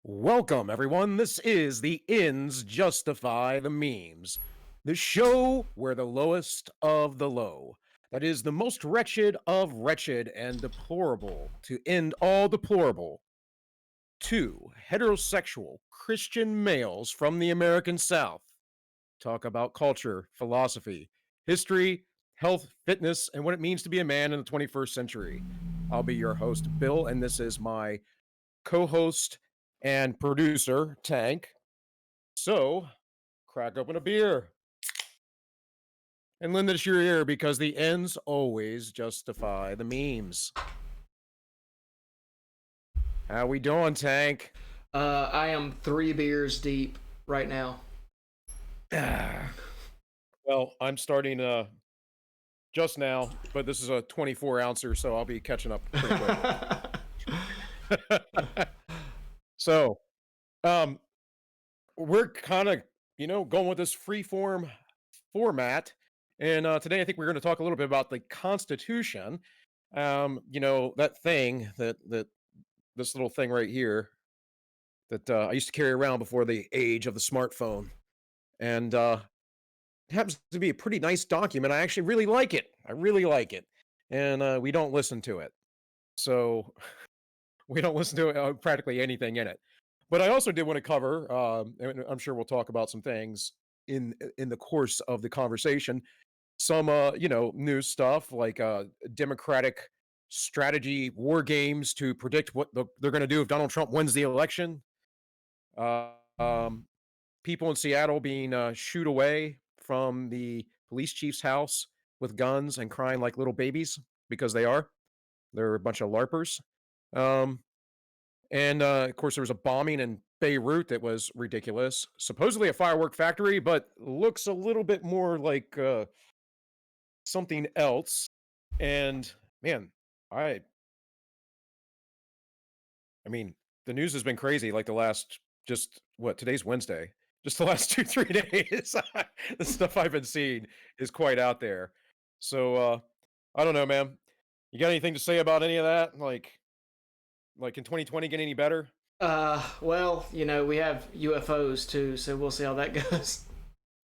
Welcome, everyone. This is the Ins Justify the Memes, the show where the lowest of the low, that is, the most wretched of wretched and deplorable to end all deplorable, two heterosexual Christian males from the American South talk about culture, philosophy, history, health, fitness, and what it means to be a man in the 21st century. I'll be your host, Bill, and this is my co-host and producer, Tank. So, crack open a beer and lend it to your ear because the ends always justify the memes. How we doing, Tank? I am 3 beers deep right now. Well, I'm starting just now, but this is a 24 ouncer, so I'll be catching up pretty quick. So, um, we're kind of, going with this free form format. And today I think we're going to talk a little bit about the Constitution. That thing that this little thing right here that I used to carry around before the age of the smartphone. And it happens to be a pretty nice document. I actually really like it. I really like it. And we don't listen to it. So we don't listen to practically anything in it. But I also did want to cover, and I'm sure we'll talk about some things in the course of the conversation. Some, news stuff like Democratic strategy war games to predict what they're going to do if Donald Trump wins the election. Uh, um, People in Seattle being shooed away from the police chief's house with guns and crying like little babies because they are. They're a bunch of LARPers. Um, and of course, there was a bombing in Beirut that was ridiculous. Supposedly a firework factory, but looks a little bit more like something else. And man, I I mean, the news has been crazy like the last just what today's Wednesday. Just the last 2, 3 days. The stuff I've been seeing is quite out there. So I don't know, man. You got anything to say about any of that? Like in 2020 get any better? Well, we have UFOs too, so we'll see how that goes.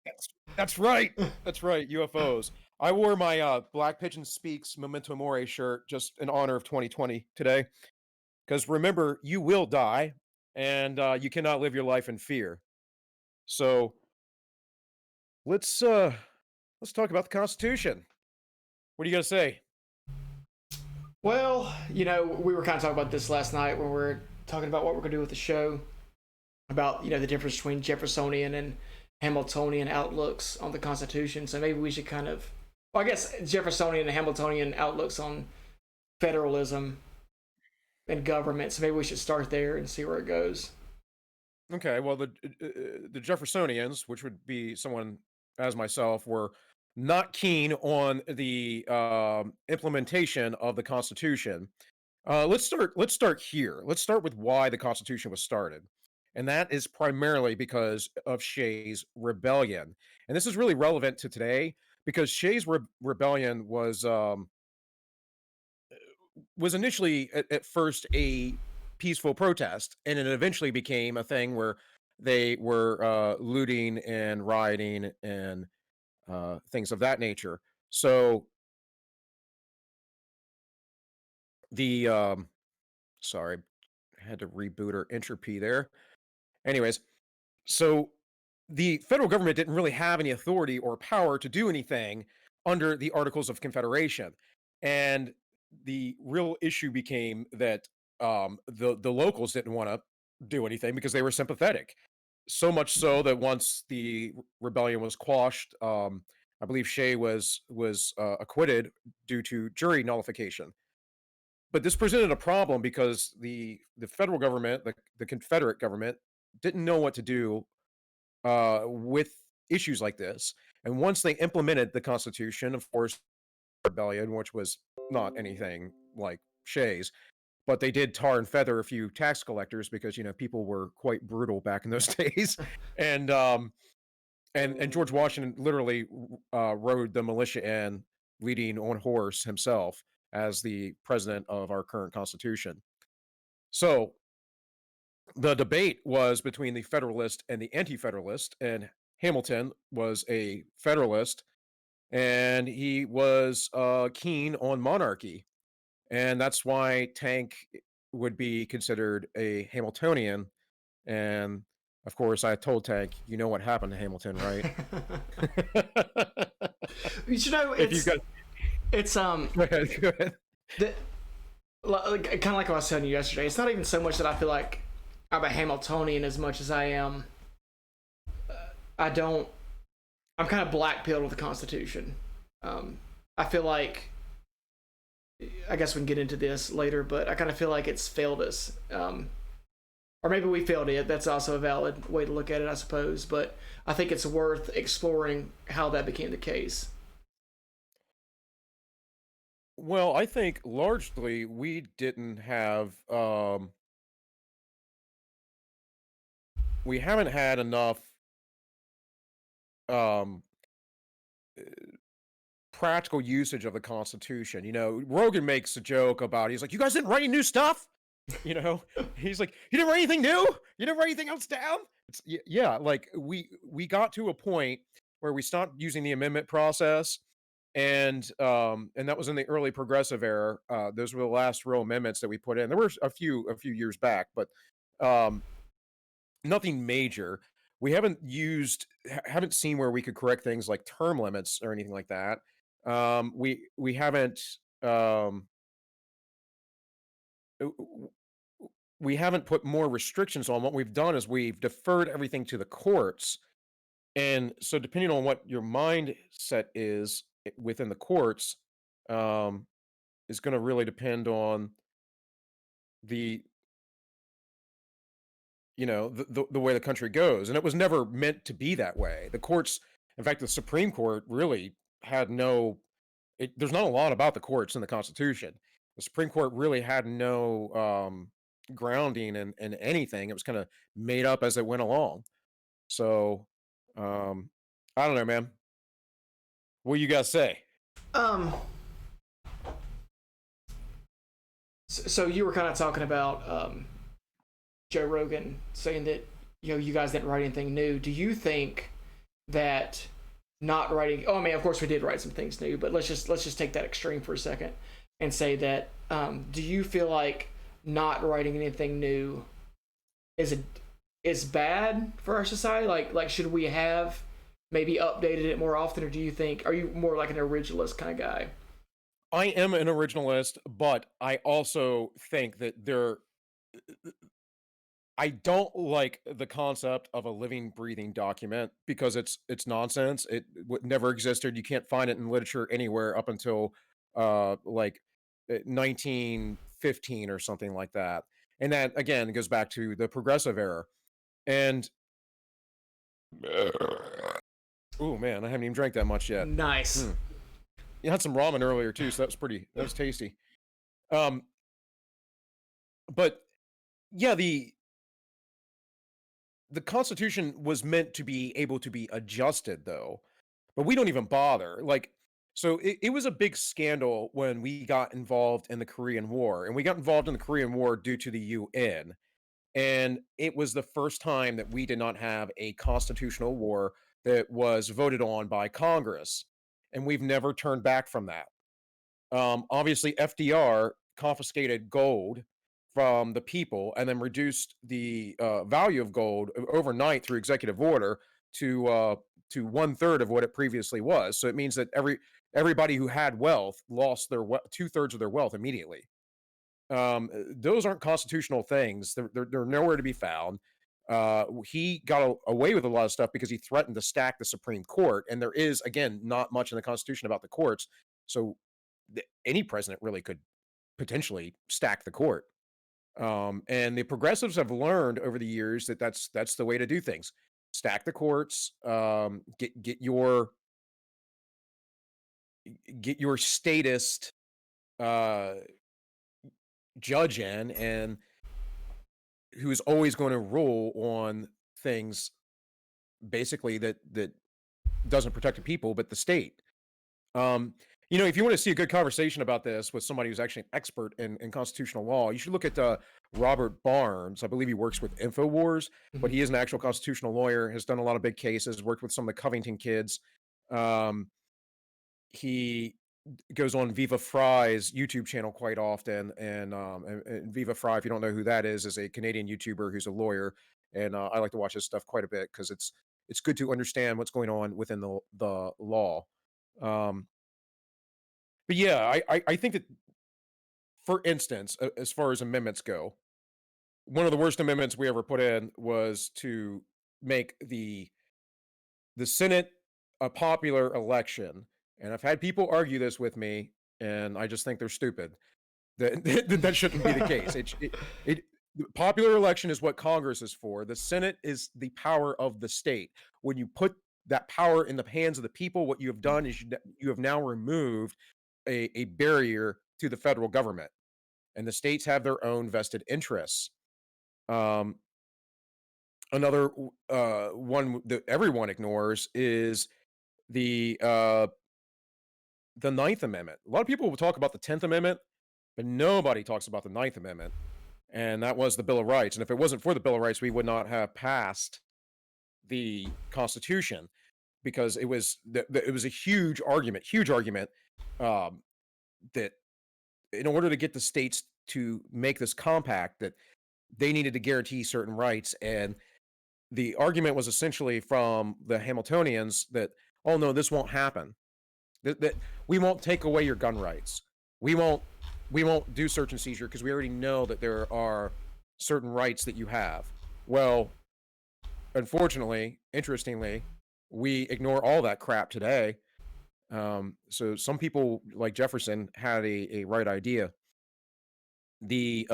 That's that's right. That's right. UFOs. I wore my Black Pigeon Speaks Memento Mori shirt just in honor of 2020 today. Because remember, you will die, and you cannot live your life in fear. So let's talk about the Constitution. What do you got to say? Well, we were kind of talking about this last night when we were talking about what we're going to do with the show, about, the difference between Jeffersonian and Hamiltonian outlooks on the Constitution. So maybe we should kind of, well, I guess Jeffersonian and Hamiltonian outlooks on federalism and government. So maybe we should start there and see where it goes. Okay, well the Jeffersonians, which would be someone as myself, were not keen on the implementation of the Constitution. Let's start here. Let's start with why the Constitution was started, and that is primarily because of Shays' rebellion. And this is really relevant to today because Shays' rebellion was initially at first a peaceful protest, and it eventually became a thing where they were looting and rioting and things of that nature. So the sorry, I had to reboot or entropy there. Anyways, so the federal government didn't really have any authority or power to do anything under the Articles of Confederation. And the real issue became that the locals didn't want to do anything because they were sympathetic. So much so that once the rebellion was quashed, I believe Shea was acquitted due to jury nullification. But this presented a problem because the federal government, the Confederate government, didn't know what to do with issues like this. And once they implemented the Constitution, of course, rebellion, which was not anything like Shays, but they did tar and feather a few tax collectors because people were quite brutal back in those days, and and George Washington literally rode the militia in, leading on horse himself as the president of our current Constitution. So The debate was between the Federalist and the Anti-Federalist, and Hamilton was a Federalist, and he was keen on monarchy, and that's why Tank would be considered a Hamiltonian. And of course, I told Tank, you know what happened to Hamilton, right? You know, If you got, it's go ahead, go ahead. the, kind of like what I was telling you yesterday. It's not even so much that I feel like I'm a Hamiltonian as much as I am. I don't. I'm kind of black pilled with the Constitution. I feel like. I guess we can get into this later, but I kind of feel like it's failed us. Or maybe we failed it. That's also a valid way to look at it, I suppose. But I think it's worth exploring how that became the case. Well, I think largely we didn't have we haven't had enough um practical usage of the Constitution. You know, Rogan makes a joke about he's like, "You guys didn't write any new stuff?" You know, he's like, "You didn't write anything new? You didn't write anything else down?" Yeah, like we got to a point where we stopped using the amendment process, and that was in the early progressive era. Those were the last real amendments that we put in. There were a few years back, but um, nothing major. We haven't seen where we could correct things like term limits or anything like that. We haven't um, w- w- we haven't put more restrictions on. What we've done is we've deferred everything to the courts, and so depending on what your mindset is within the courts, um, is going to really depend on the the way the country goes. And it was never meant to be that way. The courts, in fact, the Supreme Court really had no. There's not a lot about the courts in the Constitution. The Supreme Court really had no grounding in anything. It was kind of made up as it went along. So um, I don't know, man. What you guys say? Um, so you were kind of talking about Joe Rogan saying that you guys didn't write anything new. Do you think that not writing? Oh, I mean, of course we did write some things new, but let's just take that extreme for a second and say that. Do you feel like not writing anything new is bad for our society? Like should we have maybe updated it more often, or do you think are you more like an originalist kind of guy? I am an originalist, but I also think that I don't like the concept of a living, breathing document because it's nonsense. Never existed. You can't find it in literature anywhere up until like 1915 or something like that. And that again goes back to the progressive era. And oh man, I haven't even drank that much yet. Nice. Hmm. You had some ramen earlier too, so that was tasty. Um, but yeah, the Constitution was meant to be able to be adjusted, though, but we don't even bother. Like, so it was a big scandal when we got involved in the Korean War, and we got involved in the Korean War due to the UN. And it was the first time that we did not have a constitutional war that was voted on by Congress. And we've never turned back from that. Obviously, FDR confiscated gold from the people and then reduced the value of gold overnight through executive order to one third of what it previously was. So it means that everybody who had wealth lost their two-thirds of their wealth immediately. Those aren't constitutional things. They're nowhere to be found. He got away with a lot of stuff because he threatened to stack the Supreme Court, and there is again not much in the Constitution about the courts. So any president really could potentially stack the court. And the progressives have learned over the years that that's the way to do things. Stack the courts. Get your statist uh, judge in, and who is always going to rule on things basically that doesn't protect the people but the state. If you want to see a good conversation about this with somebody who's actually an expert in constitutional law, you should look at Robert Barnes. I believe he works with InfoWars, but Mhm. he is an actual constitutional lawyer, has done a lot of big cases, worked with some of the Covington kids. Um, he goes on Viva Fry's YouTube channel quite often, and Viva Fry, if you don't know who that is a Canadian YouTuber who's a lawyer, and I like to watch his stuff quite a bit because it's good to understand what's going on within the law. Um, but yeah, I think that, for instance, as far as amendments go, one of the worst amendments we ever put in was to make the Senate a popular election. And I've had people argue this with me, and I just think they're stupid. That shouldn't be the case. It the popular election is what Congress is for. The Senate is the power of the state. When you put that power in the hands of the people, what you have done is you have now removed a barrier to the federal government, and the states have their own vested interests. Um, Another one that everyone ignores is the uh, the Ninth Amendment. A lot of people will talk about the 10th Amendment, but nobody talks about the Ninth Amendment, and that was the Bill of Rights. And if it wasn't for the Bill of Rights, we would not have passed the Constitution because it was a huge argument um, that in order to get the states to make this compact, that they needed to guarantee certain rights. And the argument was essentially from the Hamiltonians that, oh no, this won't happen. That we won't take away your gun rights. We won't we won't do search and seizure because we already know that there are certain rights that you have. Well, unfortunately, interestingly, we ignore all that crap today. So some people like Jefferson had a right idea. The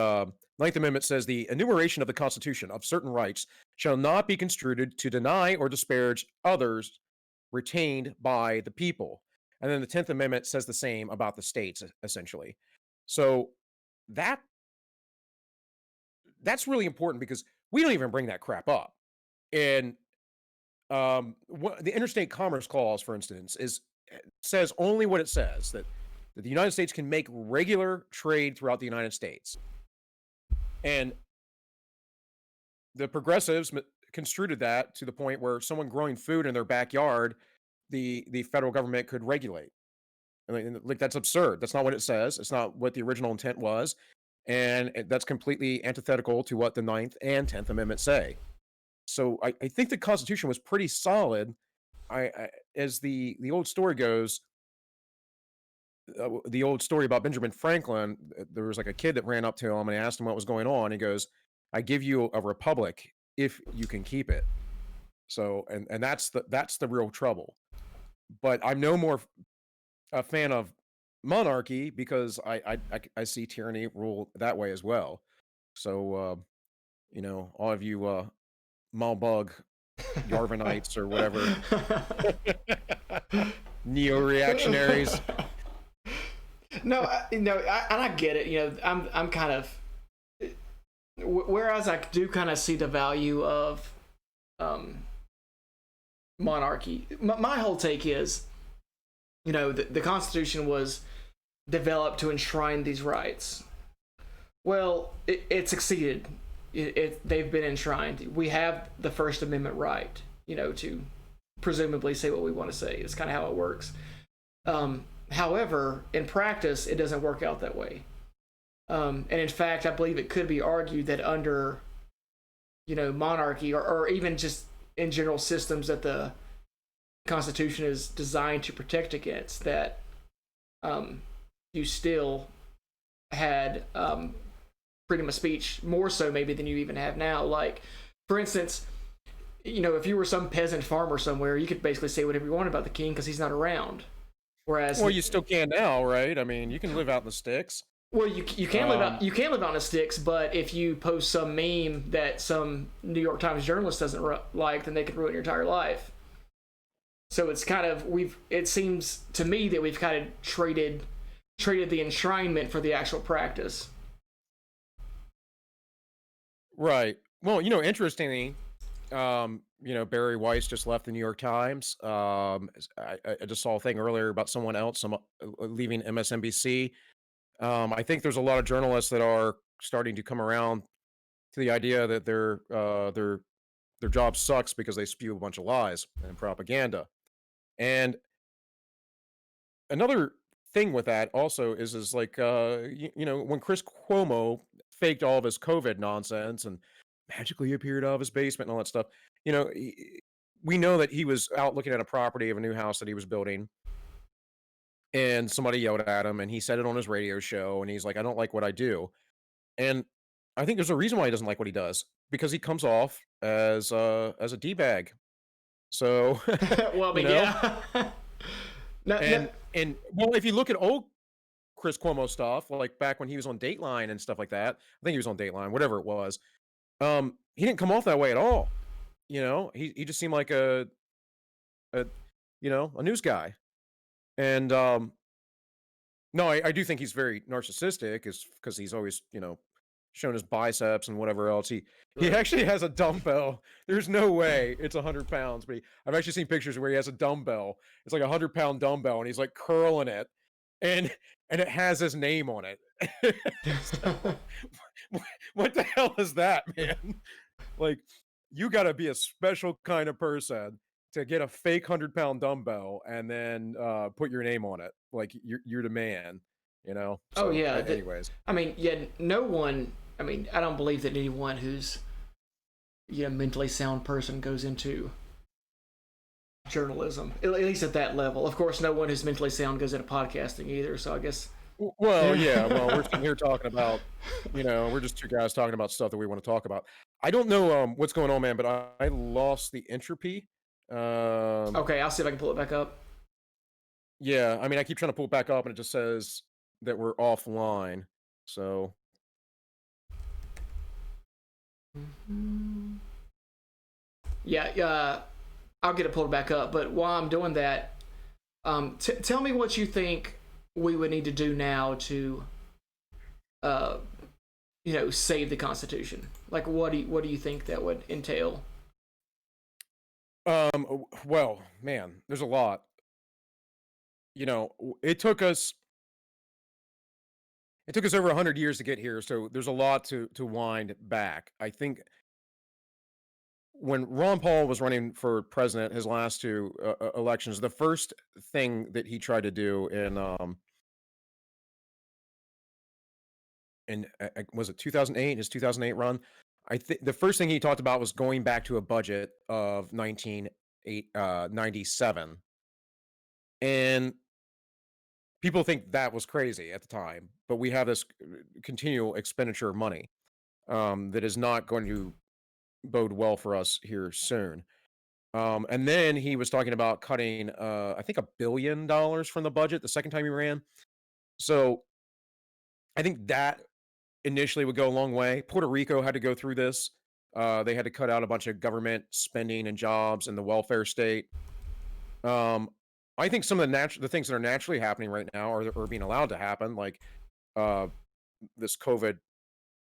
Ninth Amendment says the enumeration of the Constitution of certain rights shall not be construed to deny or disparage others retained by the people. And then the 10th Amendment says the same about the states, essentially. So that that's really important because we don't even bring that crap up. And the Interstate Commerce Clause, for instance, says only what it says, that the United States can make regular trade throughout the United States. And the progressives construed that to the point where someone growing food in their backyard, the federal government could regulate. I mean, like, that's absurd. That's not what it says. It's not what the original intent was, and that's completely antithetical to what the Ninth and 10th Amendment say. So I think the Constitution was pretty solid. As the old story goes, the old story about Benjamin Franklin, there was like a kid that ran up to him and asked him what was going on. He goes, "I give you a republic if you can keep it." So, and that's the real trouble. But I'm no more a fan of monarchy because I see tyranny rule that way as well. So, all of you Malbug Yarvanites or whatever neo reactionaries. No, and I get it. I'm kind of. Whereas I do kind of see the value of monarchy. My whole take is, the Constitution was developed to enshrine these rights. Well, it succeeded. They've been enshrined. We have the First Amendment right, to presumably say what we want to say. It's kind of how it works. However, in practice, it doesn't work out that way. And in fact, I believe it could be argued that under, monarchy or even just in general systems that the Constitution is designed to protect against, that you still had freedom of speech, more so maybe than you even have now. Like, for instance, if you were some peasant farmer somewhere, you could basically say whatever you want about the king because he's not around. Whereas, Well, you still can now, right? I mean, you can live out in the sticks. well, you can live out on the sticks, but if you post some meme that some New York Times journalist doesn't like, then they could ruin your entire life. So it's kind of it seems to me that we've kind of traded the enshrinement for the actual practice. Right. Well, interestingly, Barry Weiss just left the New York Times. I just saw a thing earlier about someone else leaving MSNBC. I think there's a lot of journalists that are starting to come around to the idea that their job sucks because they spew a bunch of lies and propaganda. And another thing with that also is like when Chris Cuomo faked all of his COVID nonsense and magically appeared out of his basement and all that stuff, we know that he was out looking at a property of a new house that he was building, and somebody yelled at him, and he said it on his radio show, and he's like, "I don't like what I do," and I think there's a reason why he doesn't like what he does because he comes off as a d bag. So, Well, I you mean, know, yeah. No, no. and well, if you look at old Chris Cuomo stuff, like back when he was on Dateline and stuff like that, I think he was on Dateline, whatever it was. He didn't come off that way at all. He just seemed like a a news guy. And no, I do think he's very narcissistic, is because he's always shown his biceps and whatever else. He Right. actually has a dumbbell. There's no way it's 100 pounds, but I've actually seen pictures where he has a dumbbell. It's like 100-pound dumbbell, and he's like curling it, and and it has his name on it. So, what the hell is that, man? Like, you got to be a special kind of person to get a fake 100-pound dumbbell and then put your name on it. Like you're the man, you know. Oh So, yeah. anyways, I mean, yeah. No one. I mean, I don't believe that anyone who's mentally sound person goes into journalism. At least at that level. Of course, no one who's mentally sound goes into podcasting either. So I guess. Well, Yeah. yeah. Well, we're sitting here talking about, we're just two guys talking about stuff that we want to talk about. I don't know what's going on, man, but I lost the entropy. Um, Okay, I'll see if I can pull it back up. yeah, I mean, I keep trying to pull it back up, and it just says that we're offline. So, Yeah. I'll get it pulled back up. But while I'm doing that, tell me what you think we would need to do now to, uh, save the Constitution. Like, what do you think that would entail? well, man, there's a lot. It took us over 100 years to get here, so there's a lot to wind back. I think when Ron Paul was running for president, his last two elections, the first thing that he tried to do in was it 2008, his 2008 run. I think the first thing he talked about was going back to a budget of 1997, and people think that was crazy at the time. But we have this continual expenditure of money that is not going to bode well for us here soon. And then he was talking about cutting, I think $1 billion from the budget the second time he ran. So I think that initially would go a long way. Puerto Rico had to go through this. They had to cut out a bunch of government spending and jobs and the welfare state. Um, I think some of the things that are naturally happening right now are being allowed to happen, like uh, this COVID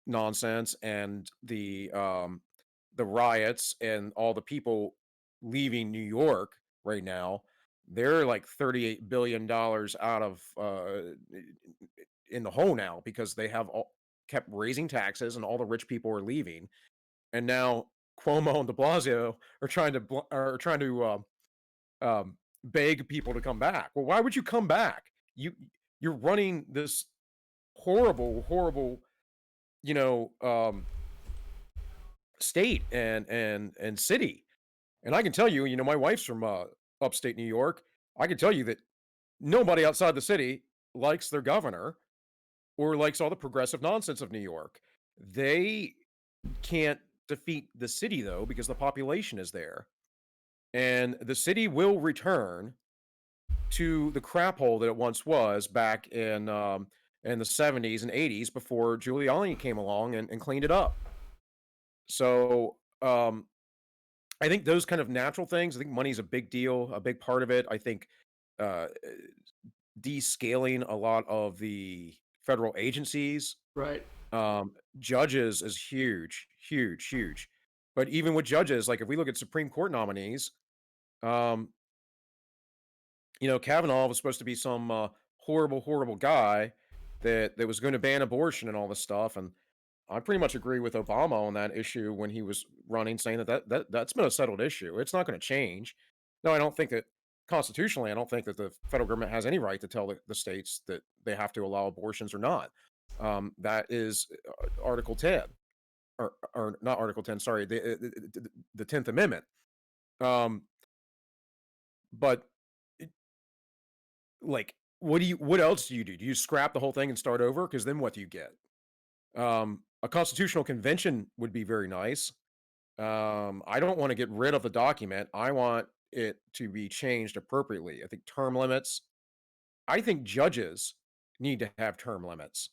nonsense and the riots and all the people leaving New York right now. They're like $38 billion out of in the hole now because they have kept raising taxes and all the rich people are leaving. And now Cuomo and De Blasio are trying to beg people to come back. Well, why would you come back? You're running this horrible, horrible, you know, um, state and city. And I can tell you, my wife's from upstate New York. I can tell you that nobody outside the city likes their governor or likes all the progressive nonsense of New York. They can't defeat the city though because the population is there. And the city will return to the crap hole that it once was back in the 70s and 80s before Giuliani came along and cleaned it up. So I think those kind of natural things, I think money's a big deal, a big part of it. I think uh, descaling a lot of the federal agencies, Right. judges is huge, huge, huge. But even with judges, like if we look at Supreme Court nominees, um, Kavanaugh was supposed to be some horrible, horrible guy that was going to ban abortion and all this stuff. And I pretty much agree with Obama on that issue when he was running, saying that's been a settled issue. It's not going to change. No, I don't think that constitutionally, I don't think that the federal government has any right to tell the states that they have to allow abortions or not. That is Article 10, or not Article 10. Sorry, the 10th Amendment. Um, but like, what else do you do? Do you scrap the whole thing and start over? Because then what do you get? A constitutional convention would be very nice. I don't want to get rid of the document. I want it to be changed appropriately. I think term limits. I think judges need to have term limits.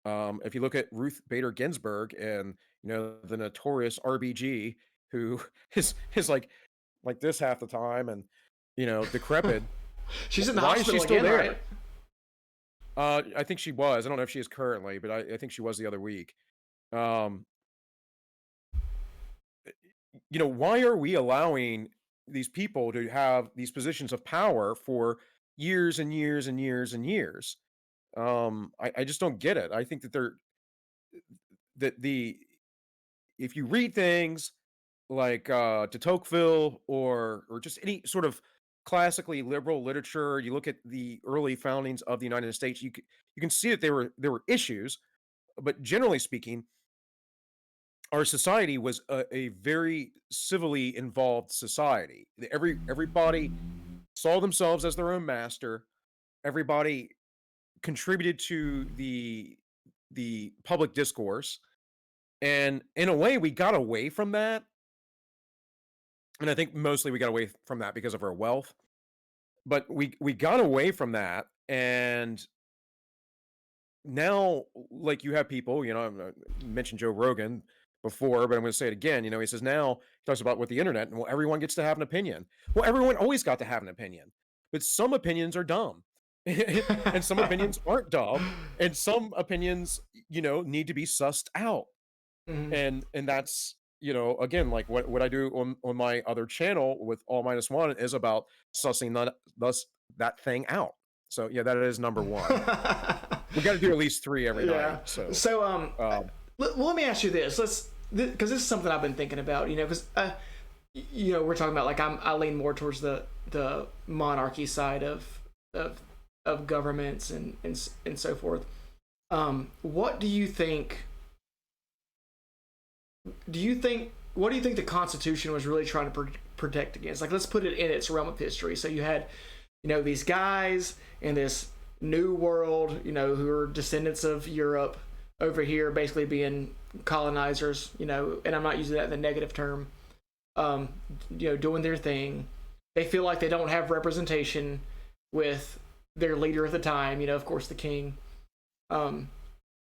If you look at Ruth Bader Ginsburg and the notorious RBG, who is like this half the time and decrepit. She's in the Why is she hospital still again, there? right? I think she was. I don't know if she is currently, but I think she was the other week. Um, why are we allowing these people to have these positions of power for years and years and years and years? I just don't get it. I think that if you read things like de Tocqueville or just any sort of classically liberal literature, you look at the early foundings of the United States, you can see that there were issues, but generally speaking, our society was a very civilly involved society. Everybody saw themselves as their own master. Everybody contributed to the public discourse, and in a way, we got away from that. And I think mostly we got away from that because of our wealth. But we got away from that, and now, like, you have people, I mentioned Joe Rogan before, but I'm going to say it again. He says now he talks about with the internet, and well, everyone gets to have an opinion. Well, everyone always got to have an opinion, but some opinions are dumb, and some opinions aren't dumb, and some opinions, need to be sussed out, Mhm. and that's again, like what I do on my other channel with All Minus One is about sussing that thing out. So yeah, that is number one. We got to do at least 3 every night. So let me ask you this. Because this is something I've been thinking about. Because we're talking about, like, I lean more towards the monarchy side of governments and so forth. What do you think? What do you think the Constitution was really trying to protect against? Like, let's put it in its realm of history. So you had, these guys in this new world, who are descendants of Europe over here, basically being colonizers, and I'm not using that in the negative term, doing their thing. They feel like they don't have representation with their leader at the time, of course, the king.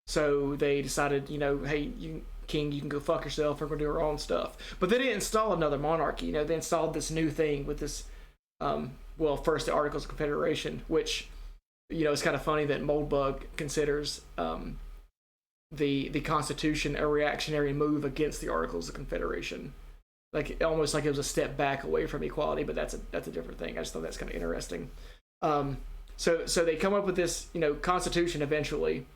So they decided, hey, king, you can go fuck yourself. We're going to do our own stuff. But they didn't install another monarchy. They installed this new thing with this, first the Articles of Confederation, which, it's kind of funny that Moldbug considers the Constitution a reactionary move against the Articles of Confederation. Like, almost like it was a step back away from equality, but that's a different thing. I just thought that's kind of interesting. So they come up with this, Constitution eventually,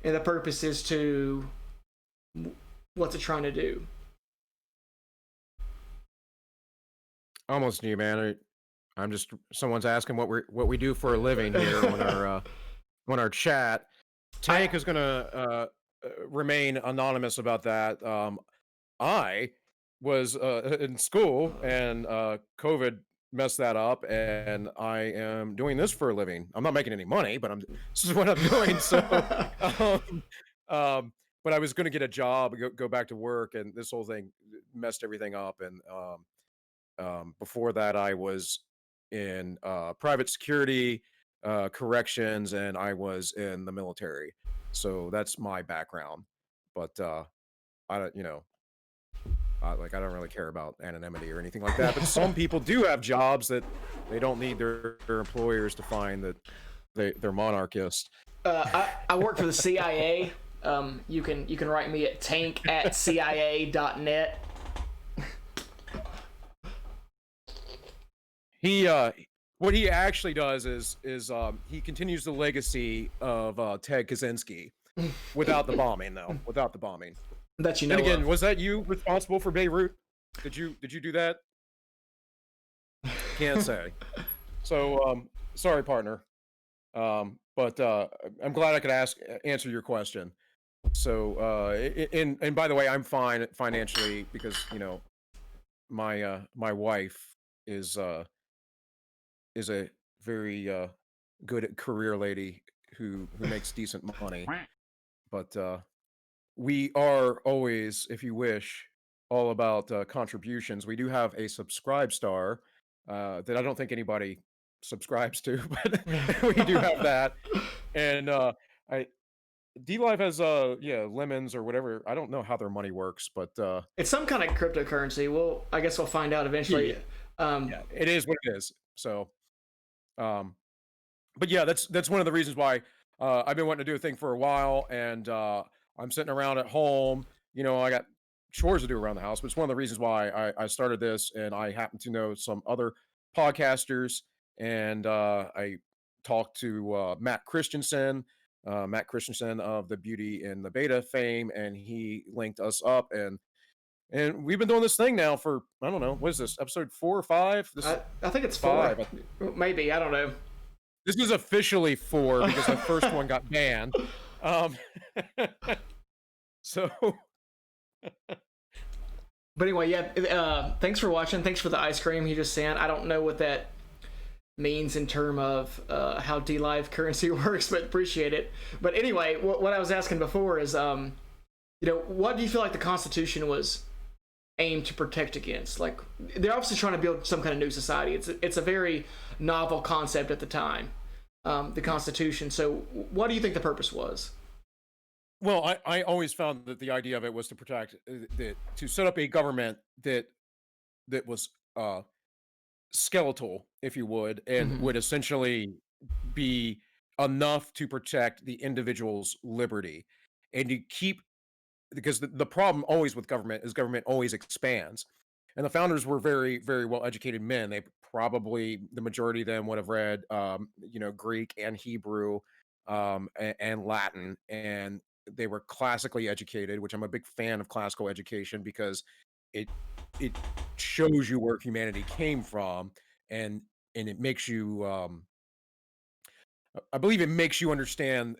and the purpose is to, what's it trying to do? Almost new, man. I'm just someone's asking what we do for a living here on our chat. Tank is gonna remain anonymous about that. I was in school and COVID messed that up, and I am doing this for a living. I'm not making any money, but this is what I'm doing. So, but I was going to get a job, go back to work, and this whole thing messed everything up. And before that, I was in private security, corrections, and I was in the military. So that's my background. But I don't, I don't really care about anonymity or anything like that. But some people do have jobs that they don't need their employers to find that they're monarchist. I worked for the CIA You can write me at tank@cia.net. He what he actually does is he continues the legacy of Ted Kaczynski without the bombing, though. Without the bombing. That you And know again, of. was that you responsible for Beirut? Did you do that? Can't say. So sorry, partner. But I'm glad I could answer your question. So and by the way, I'm fine financially because my wife is uh is a very good career lady who makes decent money. But we are always, if you wish, all about contributions. We do have a subscribe star that I don't think anybody subscribes to, but we do have that. And I D Live has yeah, lemons or whatever. I don't know how their money works, but It's some kind of cryptocurrency. I guess we'll find out eventually. yeah, Um, yeah, it is what it is. So um but yeah, that's one of the reasons why I've been wanting to do a thing for a while, and I'm sitting around at home. I got chores to do around the house, but it's one of the reasons why I started this. And I happen to know some other podcasters, and I talked to Matt Christensen of the Beauty and the Beta fame, and he linked us up, and we've been doing this thing now for I don't know what is this episode 4 or 5? This is I think it's four. five. Maybe, I don't know. This is officially 4 because the first one got banned. Um, so But anyway, yeah. Thanks for watching. Thanks for the ice cream he just sent. I don't know what that means in term of how D Live currency works, but appreciate it. But anyway, what I was asking before is, what do you feel like the Constitution was aimed to protect against? Like, they're obviously trying to build some kind of new society. It's a very novel concept at the time, the Constitution. So, what do you think the purpose was? well, I always found that the idea of it was to protect to set up a government that was skeletal, if you would, and Hmm. would essentially be enough to protect the individual's liberty and to keep because the problem always with government is government always expands. And the founders were very, very well educated men. They probably the majority of them would have read Greek and Hebrew and Latin, and they were classically educated, which I'm a big fan of classical education because it it shows you where humanity came from, and it makes you I believe it makes you understand,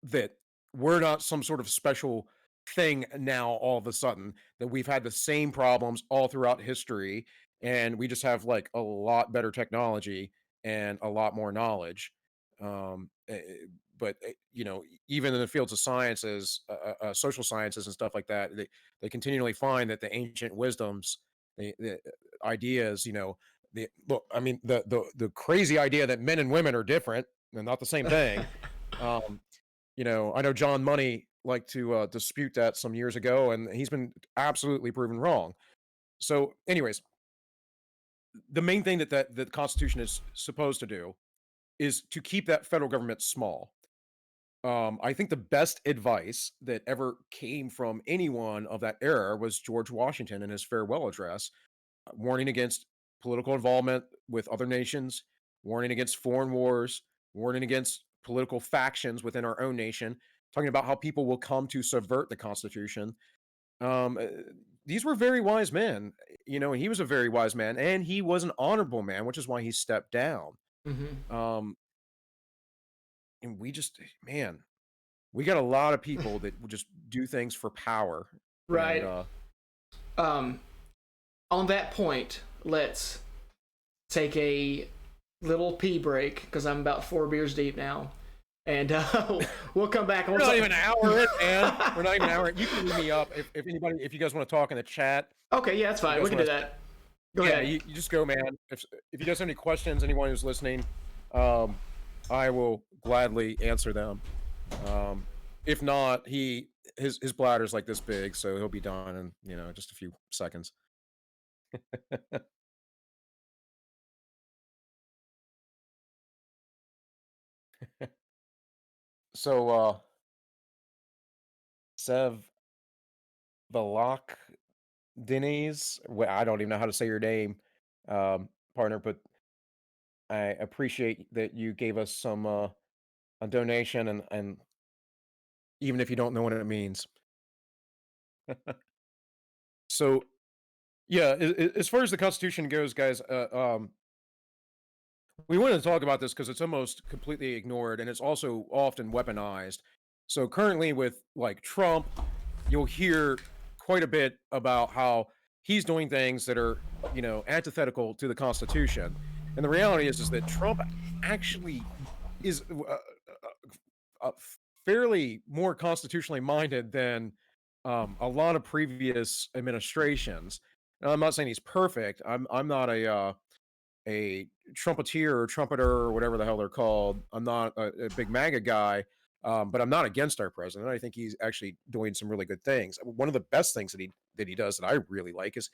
that we're not some sort of special thing now all of a sudden, that we've had the same problems all throughout history, and we just have, like, a lot better technology and a lot more knowledge. But, even in the fields of sciences, social sciences and stuff like that, they continually find that the ancient wisdoms, the ideas, I mean, the crazy idea that men and women are different and not the same thing. um I know John Money liked to dispute that some years ago, and he's been absolutely proven wrong. So, anyways, the main thing that the Constitution is supposed to do is to keep that federal government small. I think the best advice that ever came from anyone of that era was George Washington in his farewell address, warning against political involvement with other nations, warning against foreign wars, warning against political factions within our own nation, talking about how people will come to subvert the Constitution. Um, uh, these were very wise men, and he was a very wise man, and he was an honorable man, which is why he stepped down. Hmm. Um, and man, we got a lot of people that would just do things for power, and Right. Um, on that point, let's take a little pee break because I'm about 4 beers deep now, and we'll come back and we're we'll not talk. even an hour in, man. We're not even an hour in. You can leave me up if you guys want to talk in the chat. Okay, yeah, that's You fine. We guys can do want to that. Go Yeah, ahead. you just go, man. If you guys have any questions, anyone who's listening, um, I will gladly answer them. Um, if not, his bladder's like this big, so he'll be done in just a few seconds. So Sev Valak Diniz. I don't even know how to say your name, partner, but I appreciate that you gave us some a donation, and even if you don't know what it means. So yeah, as far as the Constitution goes, guys, we wanted to talk about this because it's almost completely ignored, and it's also often weaponized. So currently, with like Trump, you'll hear quite a bit about how he's doing things that are, antithetical to the Constitution. And the reality is that Trump actually is fairly more constitutionally minded than a lot of previous administrations. Now, I'm not saying he's perfect. I'm not a trumpeter or trumpeter or whatever the hell they're called. I'm not a big MAGA guy, but I'm not against our president. I think he's actually doing some really good things. One of the best things that he does that I really like is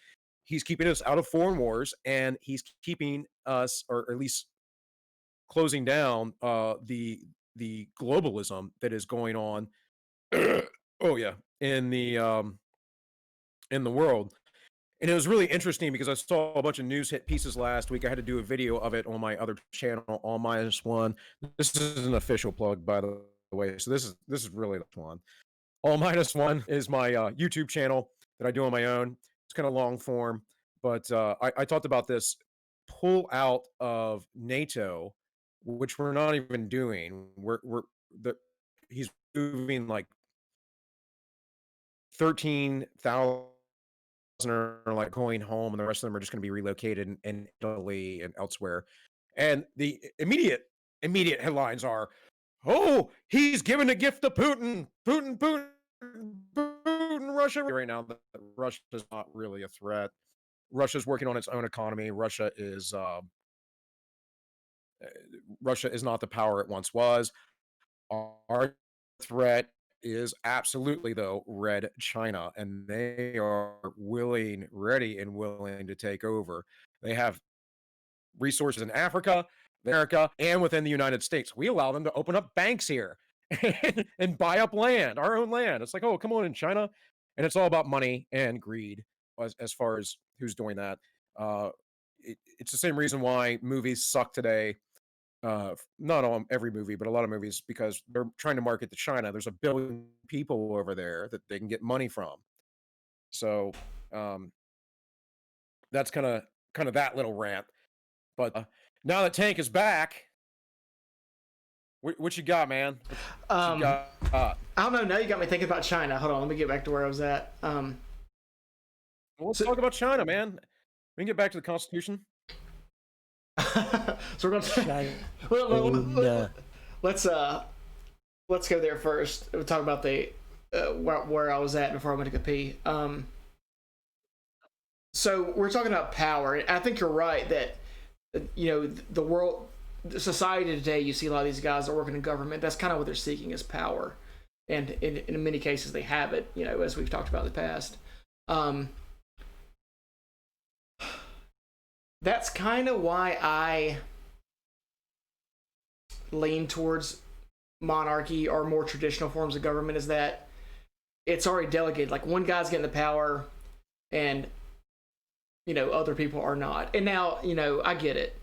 he's keeping us out of foreign wars, and he's keeping us, or at least closing down the globalism that is going on. Oh yeah, in the world. And it was really interesting because I saw a bunch of news hit pieces last week. I had to do a video of it on my other channel, All Minus One. This is an official plug, by the way. So this is really the one. All Minus One is my YouTube channel that I do on my own. It's kind of long form, but I talked about this pull out of NATO, which we're not even doing. We're the he's moving like 13,000 are like going home, and the rest of them are just going to be relocated in Italy and elsewhere. And the immediate headlines are, "Oh, he's giving a gift to Putin, Putin, Russia." Right now, Russia is not really a threat. Russia's working on its own economy. Russia is not the power it once was. Our threat is absolutely, though, Red China, and they are ready and willing to take over. They have resources in Africa, America, and within the United States. We allow them to open up banks here and buy up land, our own land. It's like, oh, come on in China. And it's all about money and greed as far as who's doing that. It's the same reason why movies suck today, not on every movie, but a lot of movies, because they're trying to market to China. There's a billion people over there that they can get money from. So um, that's kind of that little rant. But now that Tank is back, what you got, man? What you Um, got? I don't know. Now you got me thinking about China. Hold on, let me get back to where I was at. Well, let's So, talk about China, man. We can get back to the Constitution. so we're going to China. let's let's go there first. We'll talk about the where I was at before I went to go pee. So we're talking about power. And I think you're right that the world, the society today. You see a lot of these guys that work in government. That's kind of what they're seeking is power, and in many cases they have it. As we've talked about in the past. That's kind of why I lean towards monarchy or more traditional forms of government, is that it's already delegated. Like one guy's getting the power, and other people are not. And now I get it.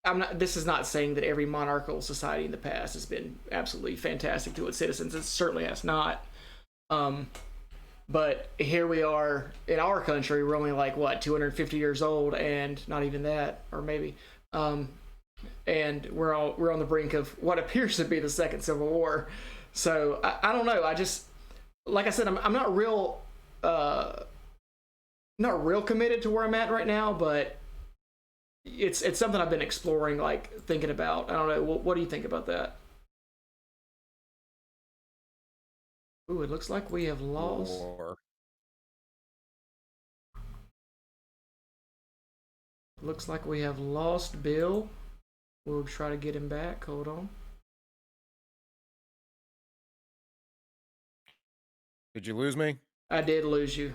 I'm not. This is not saying that every monarchical society in the past has been absolutely fantastic to its citizens. It certainly has not. But here we are in our country. We're only like what 250 years old, and not even that, or maybe. And we're on the brink of what appears to be the second civil war. So I don't know. I just, like I said, I'm not real committed to where I'm at right now, but it's something I've been exploring, like thinking about. I don't know. What do you think about that? Ooh, it looks like we have lost. War. Looks like we have lost Bill. We'll try to get him back. Hold on. Did you lose me? I did lose you.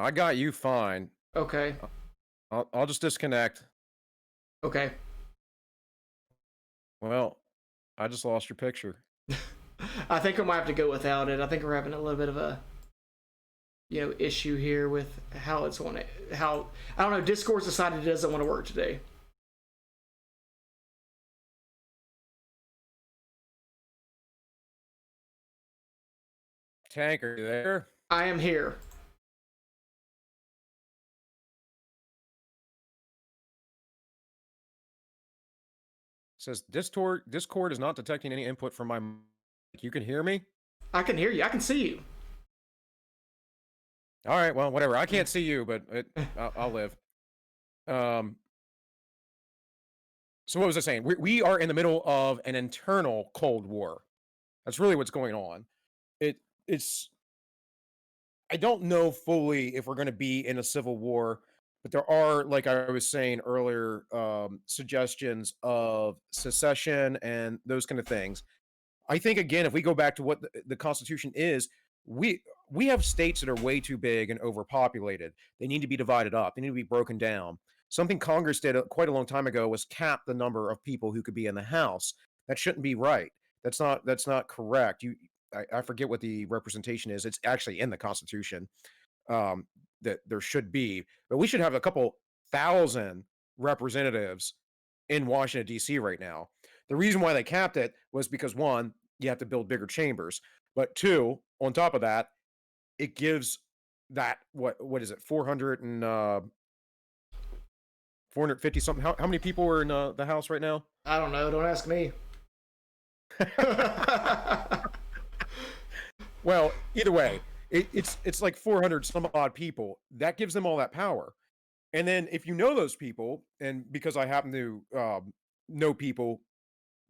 I got you fine. Okay. I'll just disconnect. Okay. Well, I just lost your picture. I think I might have to go without it. I think we're having a little bit of a issue here with how it's on it. How I don't know. Discord's decided it doesn't want to work today. Tank, are you there? I am here. It says Discord is not detecting any input from my mic. You can hear me? I can hear you. I can see you. All right, well, whatever. I can't see you, but I'll live. So what was I saying? We are in the middle of an internal Cold War. That's really what's going on. It's I don't know fully if we're going to be in a civil war, but there are, like I was saying earlier, suggestions of secession and those kind of things. I think again, if we go back to what the Constitution is, we we have states that are way too big and overpopulated. They need to be divided up. They need to be broken down. Something Congress did quite a long time ago was cap the number of people who could be in the House. That shouldn't be right. That's not correct. I forget what the representation is. It's actually in the Constitution, that there should be, but we should have a couple thousand representatives in Washington D.C. right now. The reason why they capped it was because one, you have to build bigger chambers, but two, on top of that, it gives that what is it 400 and 450 something. How many people are in the House right now? I don't know. Don't ask me. Well, either way, it's like 400 some odd people. That gives them all that power. And then if you know those people, and because I happen to know people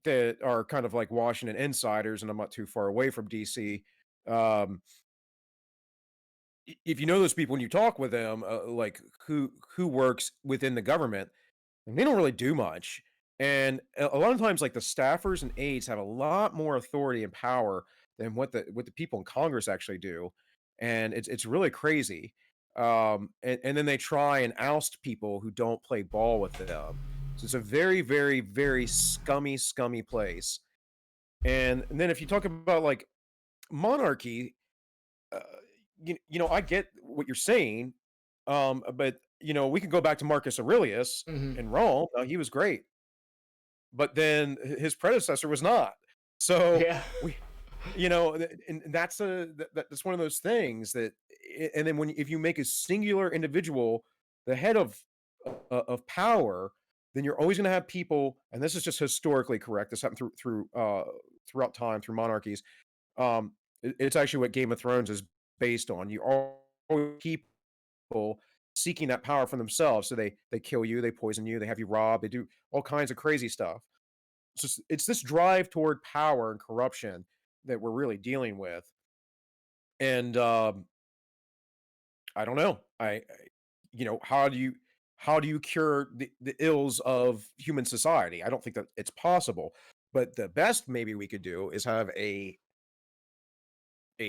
that are kind of like Washington insiders, and I'm not too far away from DC. Um, if you know those people and you talk with them, like who works within the government, and they don't really do much. And a lot of times, like the staffers and aides have a lot more authority and power than what the people in Congress actually do, and it's really crazy. And then they try and oust people who don't play ball with them. So it's a very, very, very scummy, scummy place. And then if you talk about like monarchy, uh, I get what you're saying, but we can go back to Marcus Aurelius Hmm. in Rome. He was great, but then his predecessor was not. So Yeah. we, and that's one of those things that, and then if you make a singular individual the head of power, then you're always going to have people, and this is just historically correct. This happened throughout time through monarchies. It's actually what Game of Thrones is based on. You always people seeking that power for themselves, so they kill you, they poison you, they have you robbed, they do all kinds of crazy stuff. It's this drive toward power and corruption that we're really dealing with. And I don't know. How do you cure the ills of human society? I don't think that it's possible. But the best maybe we could do is have a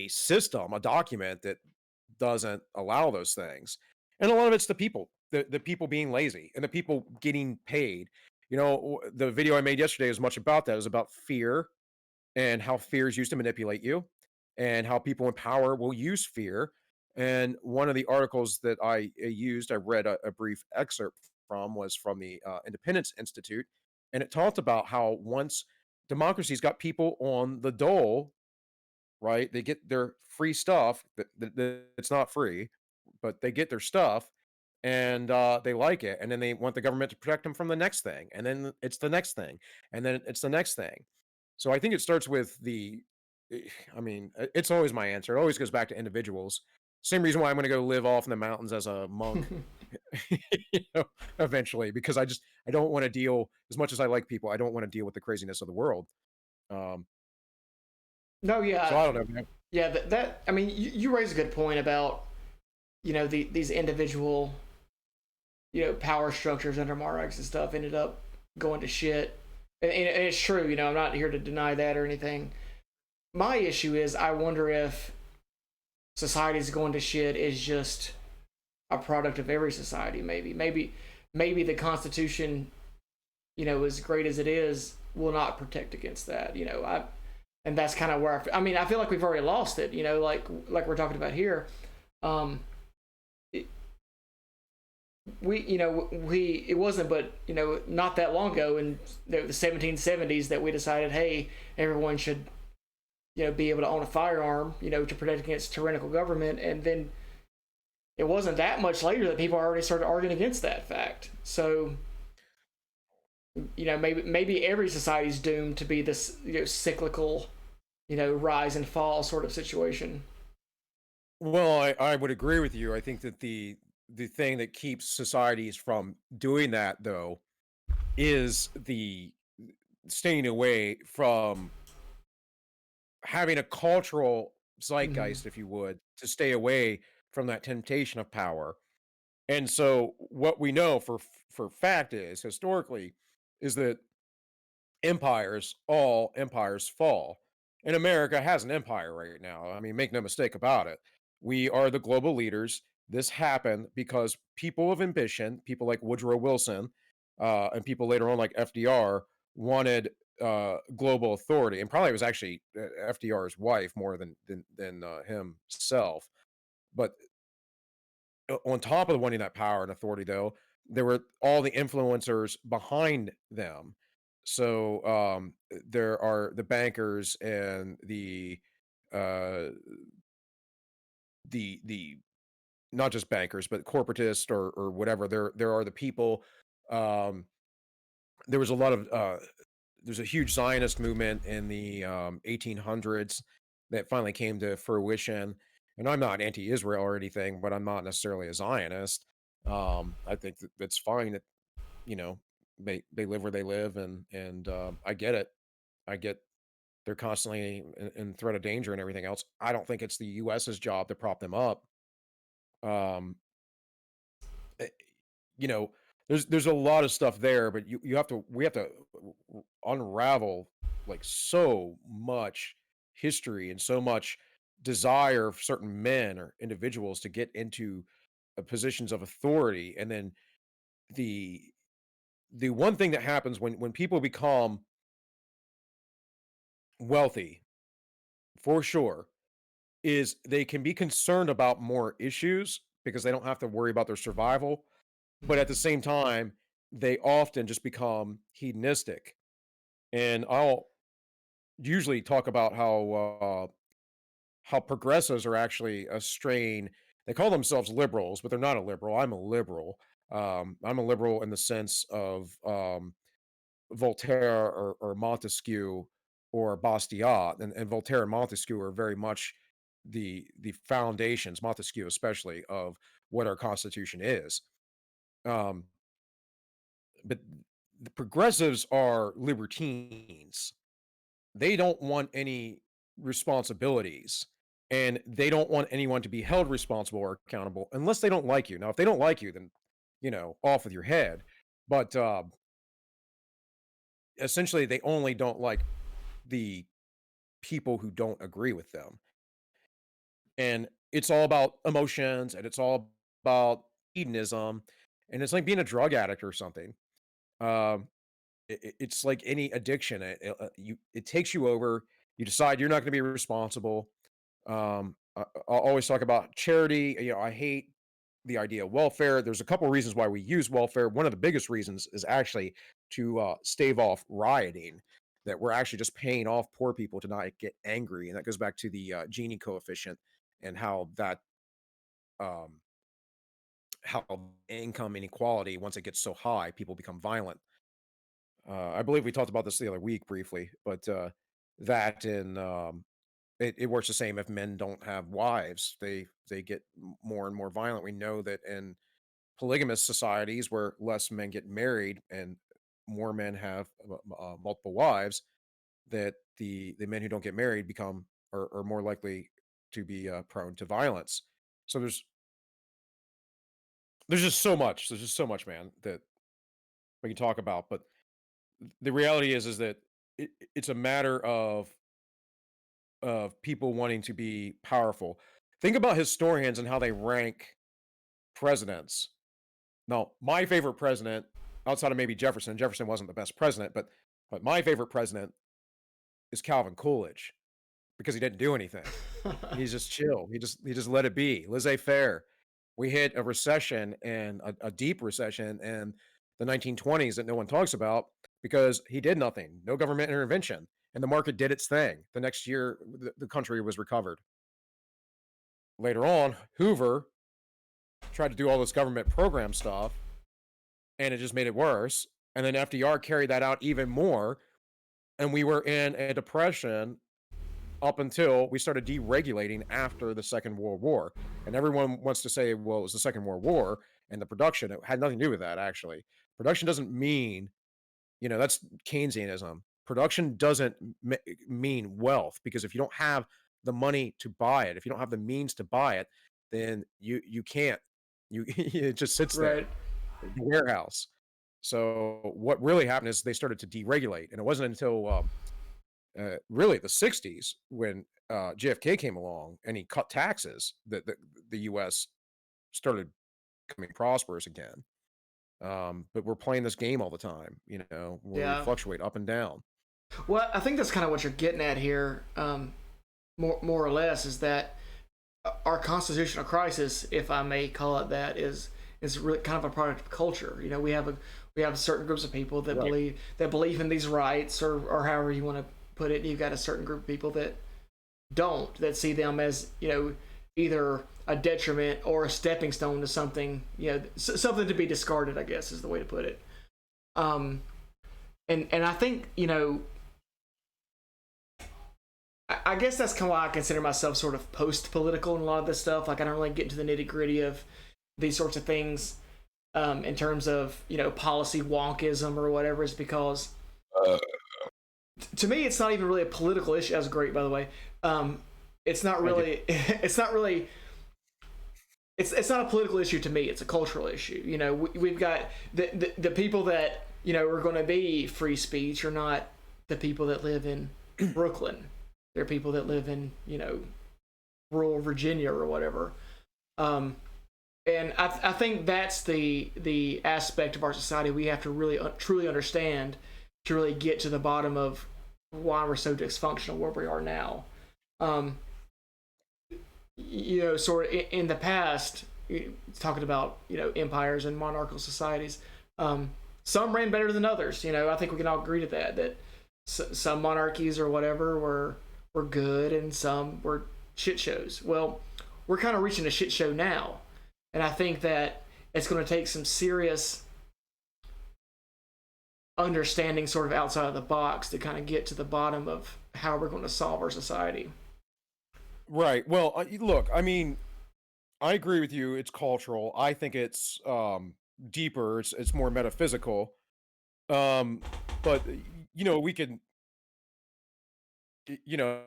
system, a document that doesn't allow those things. And a lot of it's the people being lazy and the people getting paid. The video I made yesterday is much about that. It was about fear and how fear is used to manipulate you and how people in power will use fear. And one of the articles that I used, I read a brief excerpt from, was from the Independence Institute. And it talked about how once democracy's got people on the dole, right? They get their free stuff. It's not free, but they get their stuff, and they like it. And then they want the government to protect them from the next thing. And then it's the next thing. And then it's the next thing. So I think it starts with I mean, it's always my answer. It always goes back to individuals. Same reason why I'm going to go live off in the mountains as a monk, eventually, because I don't want to deal, as much as I like people, I don't want to deal with the craziness of the world. Um, No, so yeah, I don't know, man. yeah. That I mean, you raise a good point about these individual power structures under monarchs and stuff ended up going to shit, and it's true. I'm not here to deny that or anything. My issue is I wonder if society's going to shit is just a product of every society. Maybe the Constitution, as great as it is, will not protect against that. And that's kind of where I mean, I feel like we've already lost it. Like we're talking about here. Um, it, it wasn't, but not that long ago in the 1770s that we decided, hey, everyone should be able to own a firearm, to protect against tyrannical government. And then it wasn't that much later that people already started arguing against that fact. So, maybe every society's doomed to be this cyclical, rise and fall sort of situation. Well, I would agree with you. I think that the thing that keeps societies from doing that though is the staying away from having a cultural Mm-hmm. zeitgeist, if you would, to stay away from that temptation of power. And so what we know for fact is historically is that all empires fall. And America has an empire right now. I mean, make no mistake about it. We are the global leaders. This happened because people of ambition, people like Woodrow Wilson, and people later on like FDR wanted global authority, and probably it was actually FDR's wife more than himself. But on top of wanting that power and authority, though, there were all the influencers behind them. So there are the bankers and uh, the not just bankers, but corporatists or whatever. There are the people. Um, there was a lot of there's a huge Zionist movement in the 1800s that finally came to fruition. And I'm not anti-Israel or anything, but I'm not necessarily a Zionist. I think that it's fine that you know they live where they live, and I get it. I get they're constantly in threat of danger and everything else. I don't think it's the U.S.'s job to prop them up. Um, eh, you know, there's a lot of stuff there, but you have to we have to unravel like so much history and so much desire of certain men or individuals to get into positions of authority, and then the the one thing that happens when people become wealthy, for sure, is they can be concerned about more issues because they don't have to worry about their survival. But at the same time, they often just become hedonistic. And I'll usually talk about how progressives are actually a strain. They call themselves liberals, but they're not a liberal. I'm a liberal. I'm a liberal in the sense of Voltaire or Montesquieu or Bastiat, and Voltaire and Montesquieu are very much the foundations, Montesquieu especially, of what our Constitution is. Um, but the progressives are libertines. They don't want any responsibilities, and they don't want anyone to be held responsible or accountable unless they don't like you. Now, if they don't like you, then off with your head. But essentially, they only don't like the people who don't agree with them. And it's all about emotions and it's all about hedonism. And it's like being a drug addict or something. Um, it's like any addiction. It takes you over. You decide you're not going to be responsible. I'll always talk about charity. I hate the idea of welfare. There's a couple reasons why we use welfare. One of the biggest reasons is actually to stave off rioting. That we're actually just paying off poor people to not get angry, and that goes back to the Gini coefficient and um, how income inequality, once it gets so high, people become violent. I believe we talked about this the other week briefly, but that and it works the same if men don't have wives. They get more and more violent. We know that in polygamous societies where less men get married and more men have multiple wives, that the men who don't get married are more likely to be prone to violence. So there's just so much. There's just so much, man, that we can talk about. But the reality is that it's a matter of people wanting to be powerful. Think about historians and how they rank presidents. Now, my favorite president, outside of maybe Jefferson, Jefferson wasn't the best president, but my favorite president is Calvin Coolidge because he didn't do anything. He's just chill. He just let it be, laissez-faire. We hit a recession and a deep recession in the 1920s that no one talks about because he did nothing, no government intervention, and the market did its thing. The next year, the country was recovered. Later on, Hoover tried to do all this government program stuff, and it just made it worse. And then FDR carried that out even more, and we were in a depression up until we started deregulating after the Second World War. And everyone wants to say, well, it was the Second World War and the production. It had nothing to do with that, actually. Production doesn't mean, that's Keynesianism. Production doesn't mean wealth because if you don't have the money to buy it, if you don't have the means to buy it, then you can't. It just sits there Right. in the warehouse. So what really happened is they started to deregulate, and it wasn't until really the 60s when JFK came along and he cut taxes that the U.S. started becoming prosperous again. But we're playing this game all the time, where we Yeah. fluctuate up and down. Well, I think that's kind of what you're getting at here, more or less, is that our constitutional crisis, if I may call it that, is really kind of a product of culture. We have certain groups of people that Right. believe in these rights, or however you want to put it. You've got a certain group of people that don't, that see them as either a detriment or a stepping stone to something, something to be discarded, I guess is the way to put it. And I think I guess that's kind of why I consider myself sort of post-political in a lot of this stuff. Like, I don't really get into the nitty-gritty of these sorts of things, in terms of policy wonkism or whatever, is because to me it's not even really a political issue. That's great, by the way. It's not really it's not really it's not a political issue to me. It's a cultural issue. We've got the people that are going to be free speech are not the people that live in Brooklyn. They're people that live in rural Virginia or whatever. And I think that's the aspect of our society we have to really truly understand to really get to the bottom of why we're so dysfunctional where we are now. Sort of in the past, talking about empires and monarchical societies, some ran better than others. I think we can all agree to that some monarchies or whatever were good and some were shit shows. Well, we're kind of reaching a shit show now, and I think that it's going to take some serious understanding sort of outside of the box to kind of get to the bottom of how we're going to solve our society. Right. Well, look, I mean, I agree with you. It's cultural. I think it's deeper. It's more metaphysical. Um, but we can, y- you know,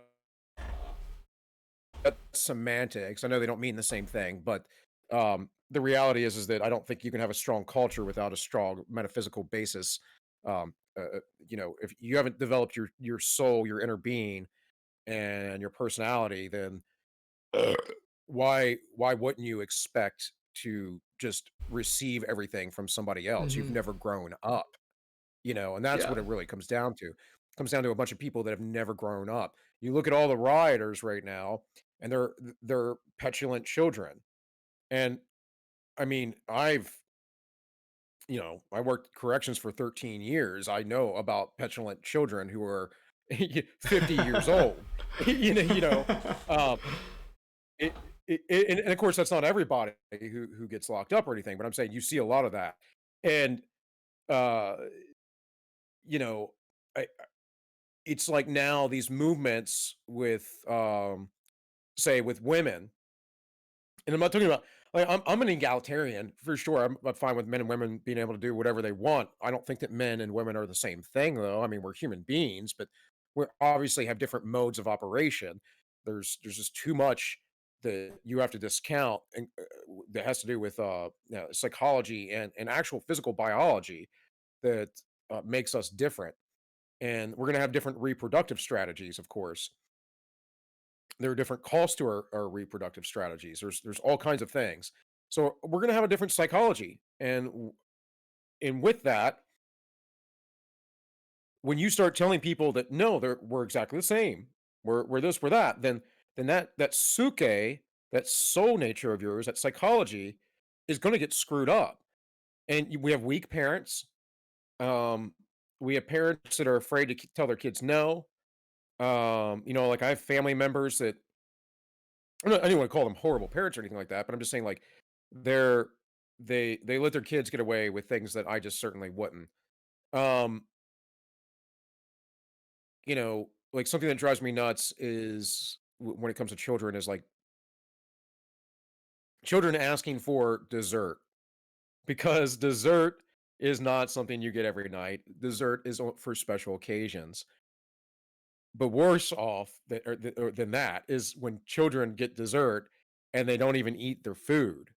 that's semantics. I know they don't mean the same thing, but the reality is that I don't think you can have a strong culture without a strong metaphysical basis. If you haven't developed your soul, your inner being, and your personality, then why wouldn't you expect to just receive everything from somebody else? You've Mm-hmm. never grown up, and that's Yeah. what it really comes down to. It comes down to a bunch of people that have never grown up. You look at all the rioters right now, and they're petulant children. And I mean, I worked corrections for 13 years. I know about petulant children who are 50 years old. You know, um, it, and of course that's not everybody who gets locked up or anything, but I'm saying you see a lot of that. And uh, you know, I, it's like now these movements with say with women, and I'm not talking about like I'm an egalitarian for sure. I'm fine with men and women being able to do whatever they want. I don't think that men and women are the same thing, though. I mean, we're human beings, but we obviously have different modes of operation. There's just too much that you have to discount, and that has to do with psychology and actual physical biology that makes us different. And we're going to have different reproductive strategies, of course. There are different costs to our reproductive strategies. There's all kinds of things. So we're going to have a different psychology. And with that, when you start telling people that no, we're exactly the same, we're this, we're that, then that suke, that soul nature of yours, that psychology, is going to get screwed up. And we have weak parents. Um, we have parents that are afraid to tell their kids no. Like I have family members that I don't want to call them horrible parents or anything like that, but I'm just saying like they're they let their kids get away with things that I just certainly wouldn't. Um, like something that drives me nuts is when it comes to children is like children asking for dessert because dessert is not something you get every night. Dessert is for special occasions. But worse off than that is when children get dessert and they don't even eat their food.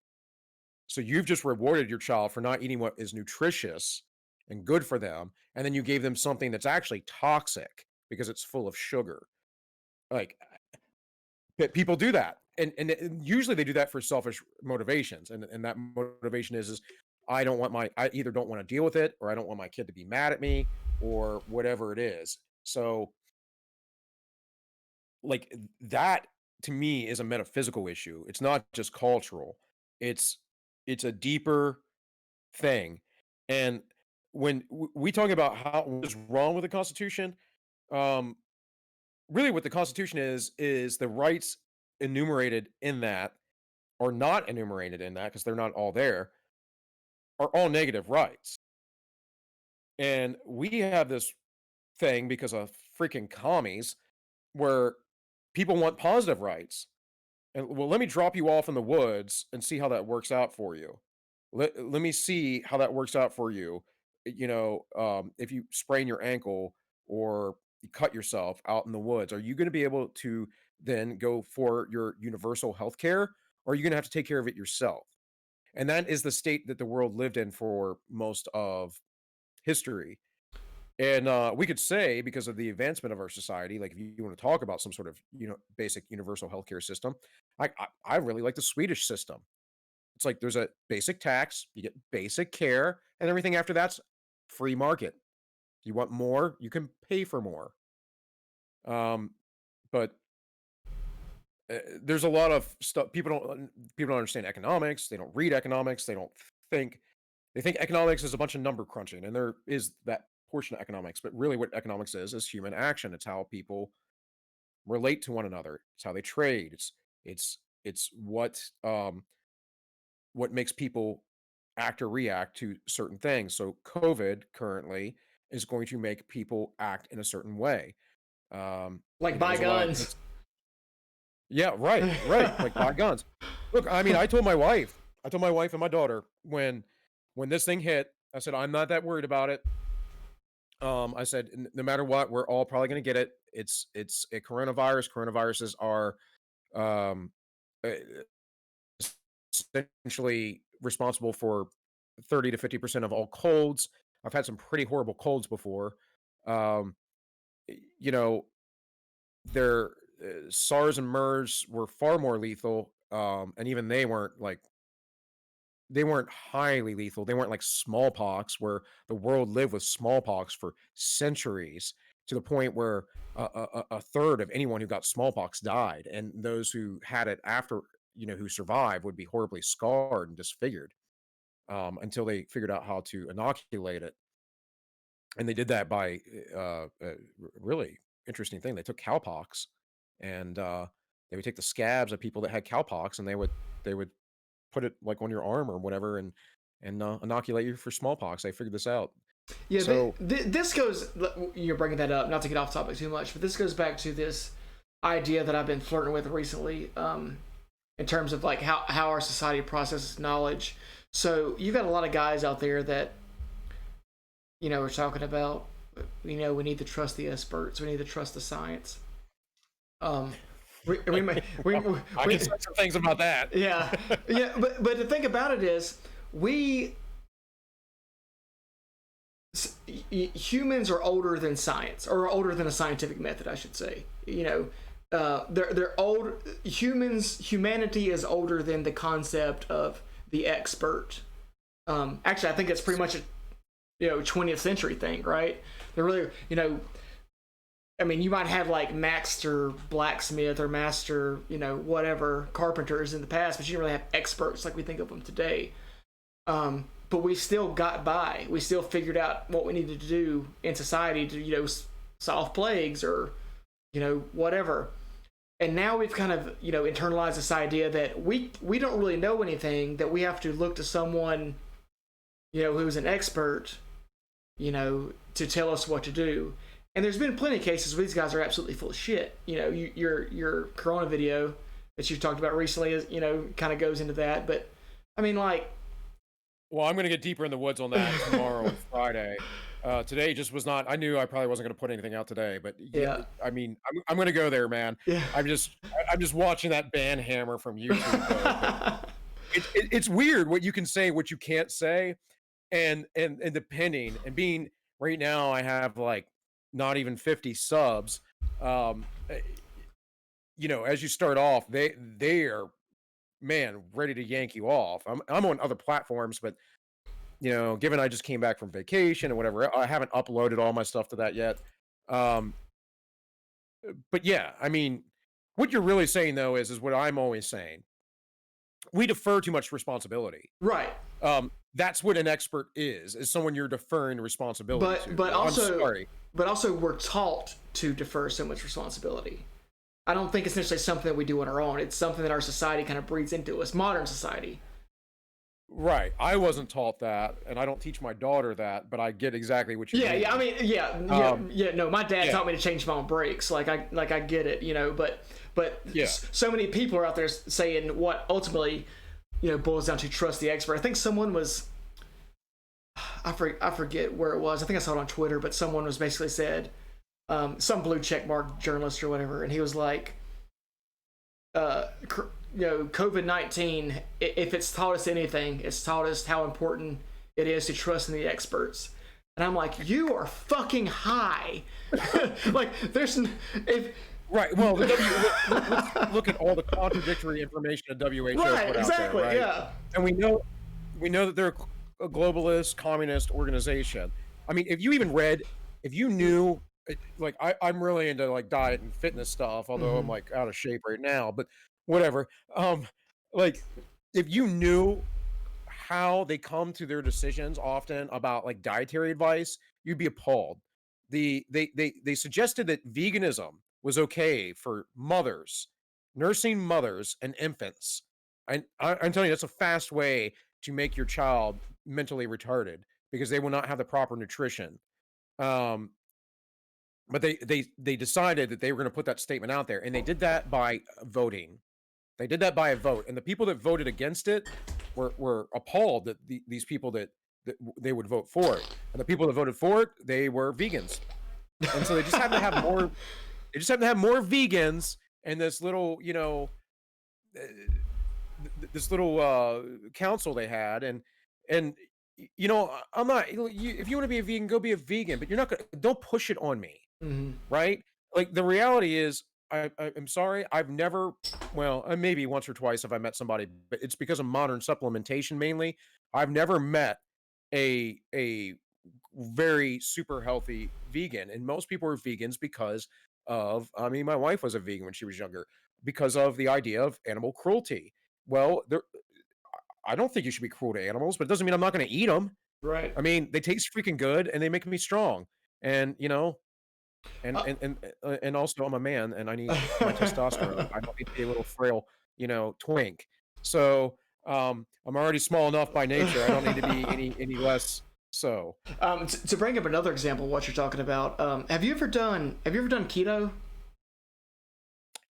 So you've just rewarded your child for not eating what is nutritious and good for them, and then you gave them something that's actually toxic because it's full of sugar. Like people do that, and usually they do that for selfish motivations, and that motivation is I either don't want to deal with it, or I don't want my kid to be mad at me, or whatever it is. So like that to me is a metaphysical issue. It's not just cultural. It's it's a deeper thing. And when we talk about how what is wrong with the Constitution, um, really what the Constitution is the rights enumerated in that or not enumerated in that because they're not all there are all negative rights. And we have this thing because of freaking commies where people want positive rights. And well, let me drop you off in the woods and see how that works out for you. Let me see how that works out for you. If you sprain your ankle or you cut yourself out in the woods, are you going to be able to then go for your universal health care, or are you going to have to take care of it yourself? And that is the state that the world lived in for most of history. And we could say because of the advancement of our society, like if you want to talk about some sort of basic universal healthcare system, I really like the Swedish system. It's like there's a basic tax, you get basic care, and everything after that's free market. You want more, you can pay for more. Um, but there's a lot of stuff people don't understand economics. They don't read economics. Think they think economics is a bunch of number crunching, and there is that portion of economics. But really, what economics is human action. It's how people relate to one another. It's how they trade. It's what makes people act or react to certain things. So COVID currently is going to make people act in a certain way. Like buy guns. Yeah, right. Like buy guns. Look, I mean, I told my wife and my daughter when this thing hit, I said, I'm not that worried about it. I said, no matter what, we're all probably going to get it. It's a coronavirus. Coronaviruses are um, uh, essentially responsible for 30 to 50% of all colds. I've had some pretty horrible colds before. Um, you know, their SARS and MERS were far more lethal, and even they weren't highly lethal. They weren't like smallpox, where the world lived with smallpox for centuries to the point where a third of anyone who got smallpox died, and those who had it after, who survived would be horribly scarred and disfigured until they figured out how to inoculate it. And they did that by really interesting thing. They took cowpox and they would take the scabs of people that had cowpox, and they would put it like on your arm or whatever, and inoculate you for smallpox. They figured this out. Yeah, So this goes. You're bringing that up, not to get off topic too much, but this goes back to this idea that I've been flirting with recently, in terms of like how our society processes knowledge. So you've got a lot of guys out there that, are talking about, we need to trust the experts. We need to trust the science. I can say some things about that. Yeah, yeah, but the thing about it is, humans are older than science, or older than a scientific method, I should say. They're old. Humanity is older than the concept of the expert. Actually, I think it's pretty much a 20th century thing, right? They're really, I mean, you might have like master blacksmith or master, whatever carpenters in the past, but you don't really have experts like we think of them today. But we still got by. We still figured out what we needed to do in society to, solve plagues or, whatever. And now we've kind of, internalized this idea that we don't really know anything, that we have to look to someone, who's an expert, to tell us what to do. And there's been plenty of cases where these guys are absolutely full of shit. Your Corona video that you talked about recently is, kind of goes into that. But I mean, like, well, I'm going to get deeper in the woods on that tomorrow and Friday. Today just was not. I knew I probably wasn't going to put anything out today, but yeah, I mean, I'm going to go there, man. Yeah. I'm just watching that band hammer from YouTube. It's weird what you can say, what you can't say, and depending and being right now, I have like not even 50 subs. As you start off, they are, man, ready to yank you off. I'm on other platforms, but given I just came back from vacation and whatever, I haven't uploaded all my stuff to that yet. But yeah, I mean, what you're really saying though is what I'm always saying. We defer too much responsibility. Right. That's what an expert is someone you're deferring responsibility to. But also we're taught to defer so much responsibility. I don't think it's necessarily something that we do on our own. It's something that our society kind of breeds into us, modern society. Right. I wasn't taught that, and I don't teach my daughter that, but I get exactly what you mean. Yeah. I mean, no, my dad taught me to change my own brakes. Like I get it, but yeah. So many people are out there saying what ultimately, boils down to trust the expert. I think someone was, I forget where it was. I think I saw it on Twitter, but someone was basically said, some blue check mark journalist or whatever, and he was like, COVID-19, if it's taught us anything, it's taught us how important it is to trust in the experts. And I'm like, you are fucking high. Like, right. Well, let's look at all the contradictory information that WHO put out exactly, there, right? Yeah. And we know that they're a globalist, communist organization. I mean, if you knew, like, I'm really into like diet and fitness stuff, although I'm like out of shape right now, but whatever. Like, if you knew how they come to their decisions often about like dietary advice, you'd be appalled. They suggested that veganism was okay for nursing mothers and infants. And I'm telling you, that's a fast way to make your child mentally retarded because they will not have the proper nutrition. But they decided that they were going to put that statement out there, and they did that by voting. They did that by a vote, and the people that voted against it were appalled that these people that they would vote for it, and the people that voted for it, they were vegans, and so they just happen to have more. They just happen to have more vegans in this little, this little council they had, and I'm not. If you want to be a vegan, go be a vegan, but you're not gonna. Don't push it on me, right? Like the reality is. I'm sorry. I've never, well, maybe once or twice have I met somebody, but it's because of modern supplementation mainly. I've never met a very super healthy vegan, and most people are vegans because of. I mean, my wife was a vegan when she was younger because of the idea of animal cruelty. Well, I don't think you should be cruel to animals, but it doesn't mean I'm not going to eat them. Right. I mean, they taste freaking good and they make me strong, and and also I'm a man and I need my testosterone. I don't need to be a little frail, twink. So I'm already small enough by nature. I don't need to be any less so. To bring up another example of what you're talking about, have you ever done keto?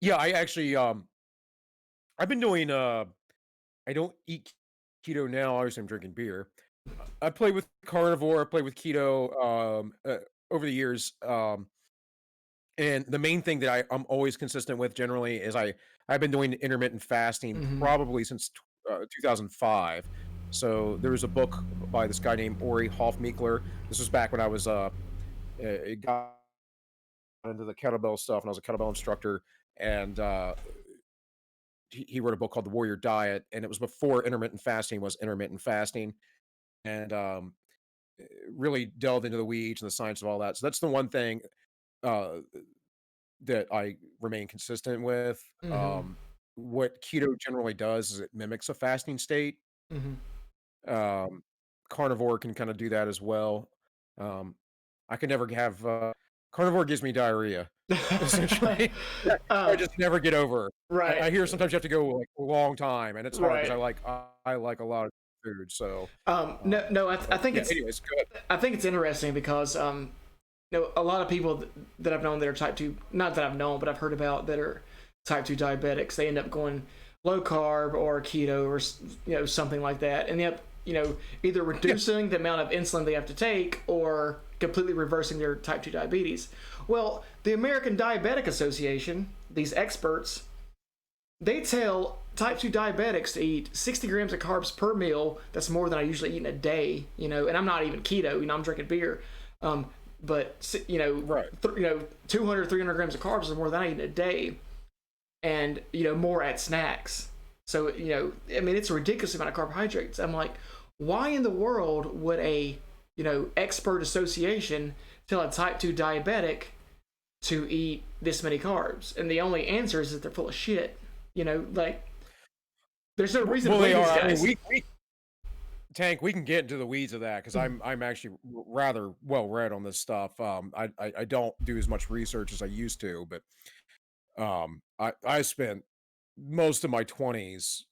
Yeah, I actually I've been doing I don't eat keto now, obviously I'm drinking beer. I play with carnivore, I play with keto over the years. And the main thing that I'm always consistent with generally is I've been doing intermittent fasting probably since 2005. So there was a book by this guy named Ori Hofmeekler. This was back when I was got into the kettlebell stuff and I was a kettlebell instructor. And he wrote a book called The Warrior Diet, and it was before intermittent fasting was intermittent fasting, and really delved into the weeds and the science of all that. So that's the one thing uh, that I remain consistent with. Mm-hmm. What keto generally does is it mimics a fasting state. Mm-hmm. Um, Carnivore can kind of do that as well. Um, I can never have carnivore gives me diarrhea, essentially. I um, just never get over. right, I hear sometimes you have to go like a long time, and it's hard because right. I like a lot of food. So, No, no. I but think yeah. it's Anyways, go ahead. I think it's interesting because a lot of people that I've known that are type two, not that I've known, but I've heard about that are type two diabetics. They end up going low carb or keto or something like that, and they end up either Yeah, reducing the amount of insulin they have to take or completely reversing their type two diabetes. Well, the American Diabetic Association, these experts, they tell type 2 diabetics to eat 60 grams of carbs per meal. That's more than I usually eat in a day, and I'm not even keto, I'm drinking beer. But 200, 300 grams of carbs is more than I eat in a day, and more at snacks. So I mean, it's a ridiculous amount of carbohydrates. I'm like, why in the world would a expert association tell a type 2 diabetic to eat this many carbs? And the only answer is that they're full of shit. Like, there's no reason to well, they believe are. these I mean, guys. we Tank, we can get into the weeds of that because I'm actually rather well read on this stuff. I don't do as much research as I used to, but I spent most of my 20s,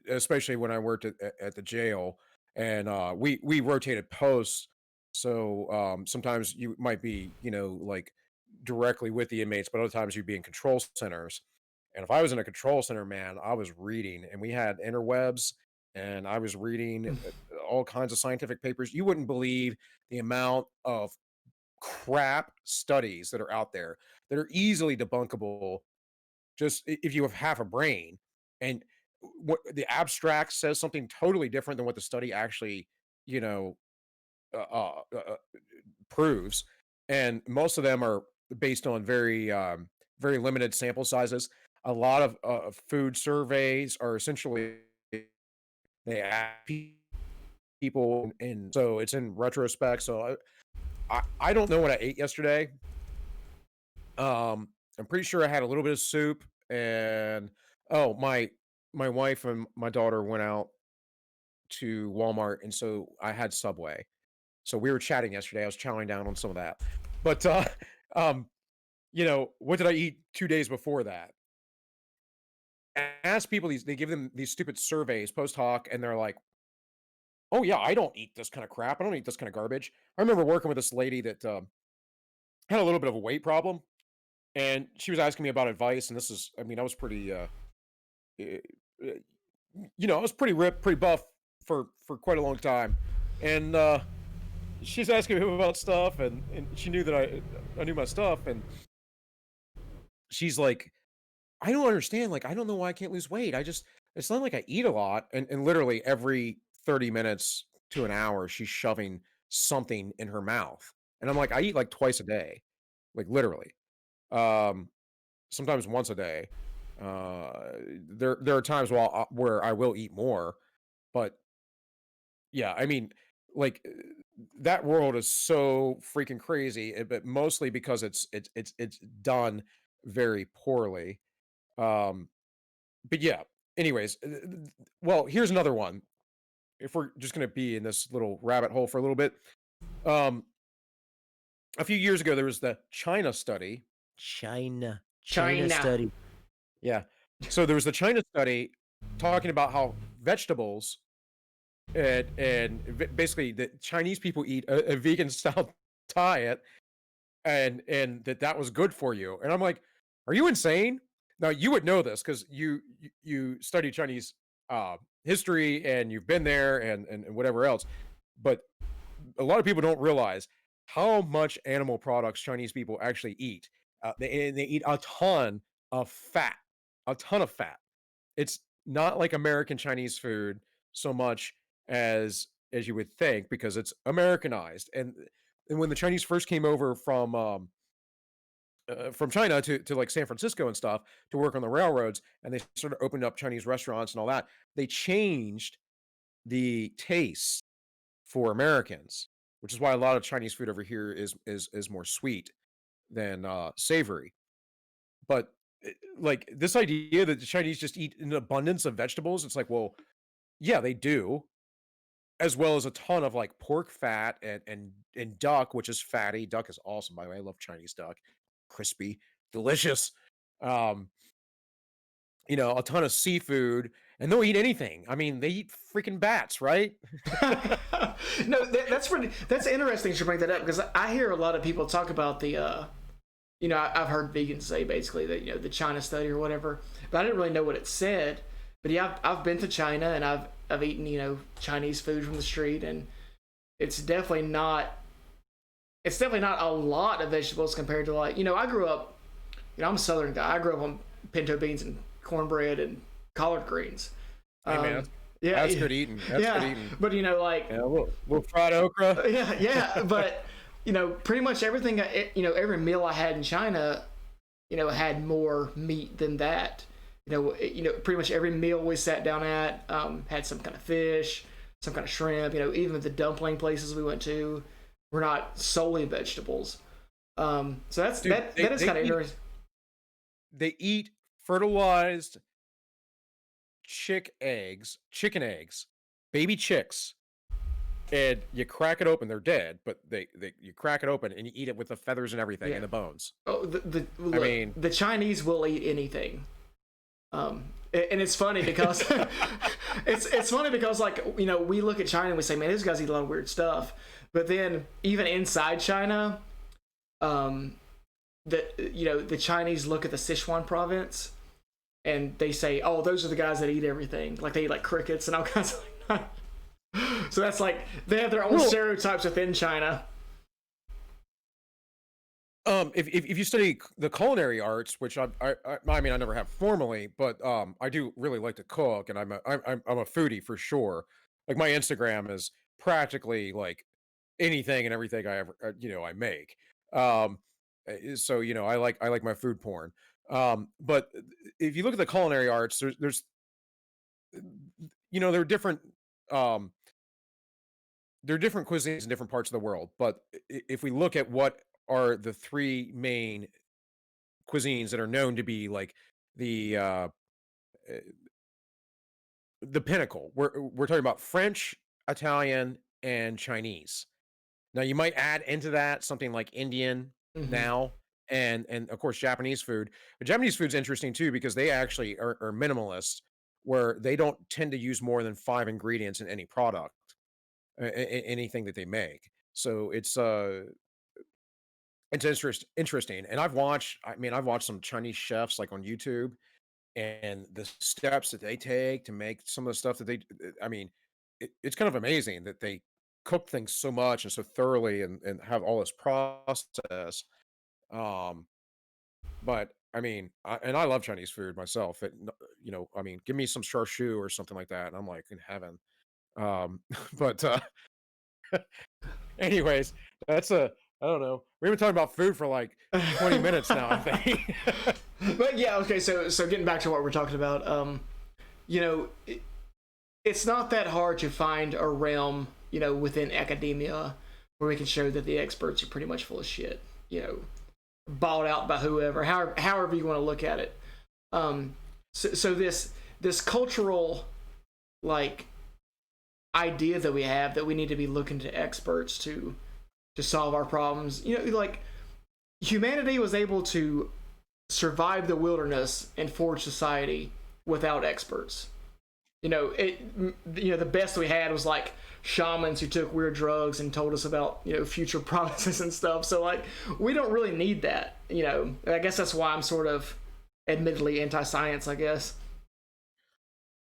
especially when I worked at the jail, and we rotated posts. So sometimes you might be, like directly with the inmates, but other times you'd be in control centers. And if I was in a control center, man, I was reading, and we had interwebs, and I was reading all kinds of scientific papers. You wouldn't believe the amount of crap studies that are out there that are easily debunkable just if you have half a brain, and what the abstract says something totally different than what the study actually, you know, uh, uh, uh, uh, proves, and most of them are based on very limited sample sizes. A lot of food surveys are essentially they ask people, and so it's in retrospect. So I don't know what I ate yesterday. I'm pretty sure I had a little bit of soup and oh, my wife and my daughter went out to Walmart, and so I had Subway. So we were chatting yesterday. I was chowing down on some of that. But um, what did I eat 2 days before that? Ask people these they give them these stupid surveys post hoc, and they're like, "Oh yeah, I don't eat this kind of crap. I don't eat this kind of garbage." I remember working with this lady that had a little bit of a weight problem, and she was asking me about advice, and this is I mean, I was pretty eh, eh, I was pretty ripped, pretty buff for quite a long time, and she's asking me about stuff, and she knew that I knew my stuff, and she's like, "I don't understand. Like, I don't know why I can't lose weight. It's not like I eat a lot." And literally every 30 minutes to an hour, she's shoving something in her mouth, and I'm like, I eat like twice a day, like literally. Um, Sometimes once a day. There are times where I will eat more, but yeah, I mean, like that world is so freaking crazy, but mostly because it's done very poorly. Um, but yeah. Anyways, well, here's another one. If we're just gonna be in this little rabbit hole for a little bit, um, a few years ago there was the China study. China China. study. Yeah. So there was the China study talking about how vegetables and basically the Chinese people eat a vegan style diet and that was good for you. And I'm like, are you insane? Now you would know this because you study Chinese history and you've been there and whatever else. But a lot of people don't realize how much animal products Chinese people actually eat. They eat a ton of fat. It's not like American Chinese food so much as you would think because it's Americanized. And when the Chinese first came over from from China to like San Francisco and stuff to work on the railroads, and they sort of opened up Chinese restaurants and all that. They changed the taste for Americans, which is why a lot of Chinese food over here is more sweet than savory. But like this idea that the Chinese just eat an abundance of vegetables, it's like, well, yeah, they do, as well as a ton of like pork fat and duck, which is fatty. Duck is awesome, by the way. I love Chinese duck, crispy, delicious. Um, a ton of seafood, and they'll eat anything. I mean, they eat freaking bats, right? No, that's interesting you should bring that up because I hear a lot of people talk about the I've heard vegans say basically that the China study or whatever, but I didn't really know what it said. But yeah, I've been to China and I've eaten Chinese food from the street, and it's definitely not a lot of vegetables compared to like I grew up, I'm a Southern guy. I grew up on pinto beans and cornbread and collard greens. Hey man, Yeah, that's good eating. That's good eating. but like Yeah, little fried okra. yeah, but pretty much everything, every meal I had in China, had more meat than that. Pretty much every meal we sat down at had some kind of fish, some kind of shrimp. Even the dumpling places we went to were not solely vegetables. So that's Dude, that is kind of interesting. They eat fertilized chicken eggs, baby chicks, and you crack it open. They're dead, but you crack it open and you eat it with the feathers and everything Yeah. and the bones. Oh, I mean, the Chinese will eat anything. And it's funny because it's funny because like we look at China and we say, man, these guys eat a lot of weird stuff, but then even inside China, the Chinese look at the Sichuan province and they say, oh, those are the guys that eat everything, like they eat like crickets and all kinds of so that's like they have their own stereotypes within China. If you study the culinary arts, which I mean I never have formally, but I do really like to cook, and I'm a foodie for sure. Like my Instagram is practically like anything and everything I ever I make. So I like my food porn. But if you look at the culinary arts, there's there are different um there are different cuisines in different parts of the world. But if we look at what are the three main cuisines that are known to be like the uh uh, the pinnacle. We're talking about French, Italian, and Chinese. Now you might add into that something like Indian Hmm. now and of course Japanese food. But Japanese food's interesting too because they actually are minimalist where they don't tend to use more than 5 ingredients in any product, anything that they make. So it's interesting. And I've watched some Chinese chefs like on YouTube and the steps that they take to make some of the stuff that I mean, it's kind of amazing that they cook things so much and so thoroughly and have all this process. Um, but I mean, I love Chinese food myself. I mean, give me some char or something like that, and I'm like in heaven. But anyways, that's a I don't know. We've been talking about food for like 20 minutes now, I think. But yeah, okay. So getting back to what we're talking about, you know, it, it's not that hard to find a realm, within academia where we can show that the experts are pretty much full of shit. Bought out by whoever, however you want to look at it. So this cultural like idea that we have that we need to be looking to experts to solve our problems. Like humanity was able to survive the wilderness and forge society without experts. The best we had was like shamans who took weird drugs and told us about future promises and stuff. So like we don't really need that. I guess that's why I'm sort of admittedly anti-science, I guess.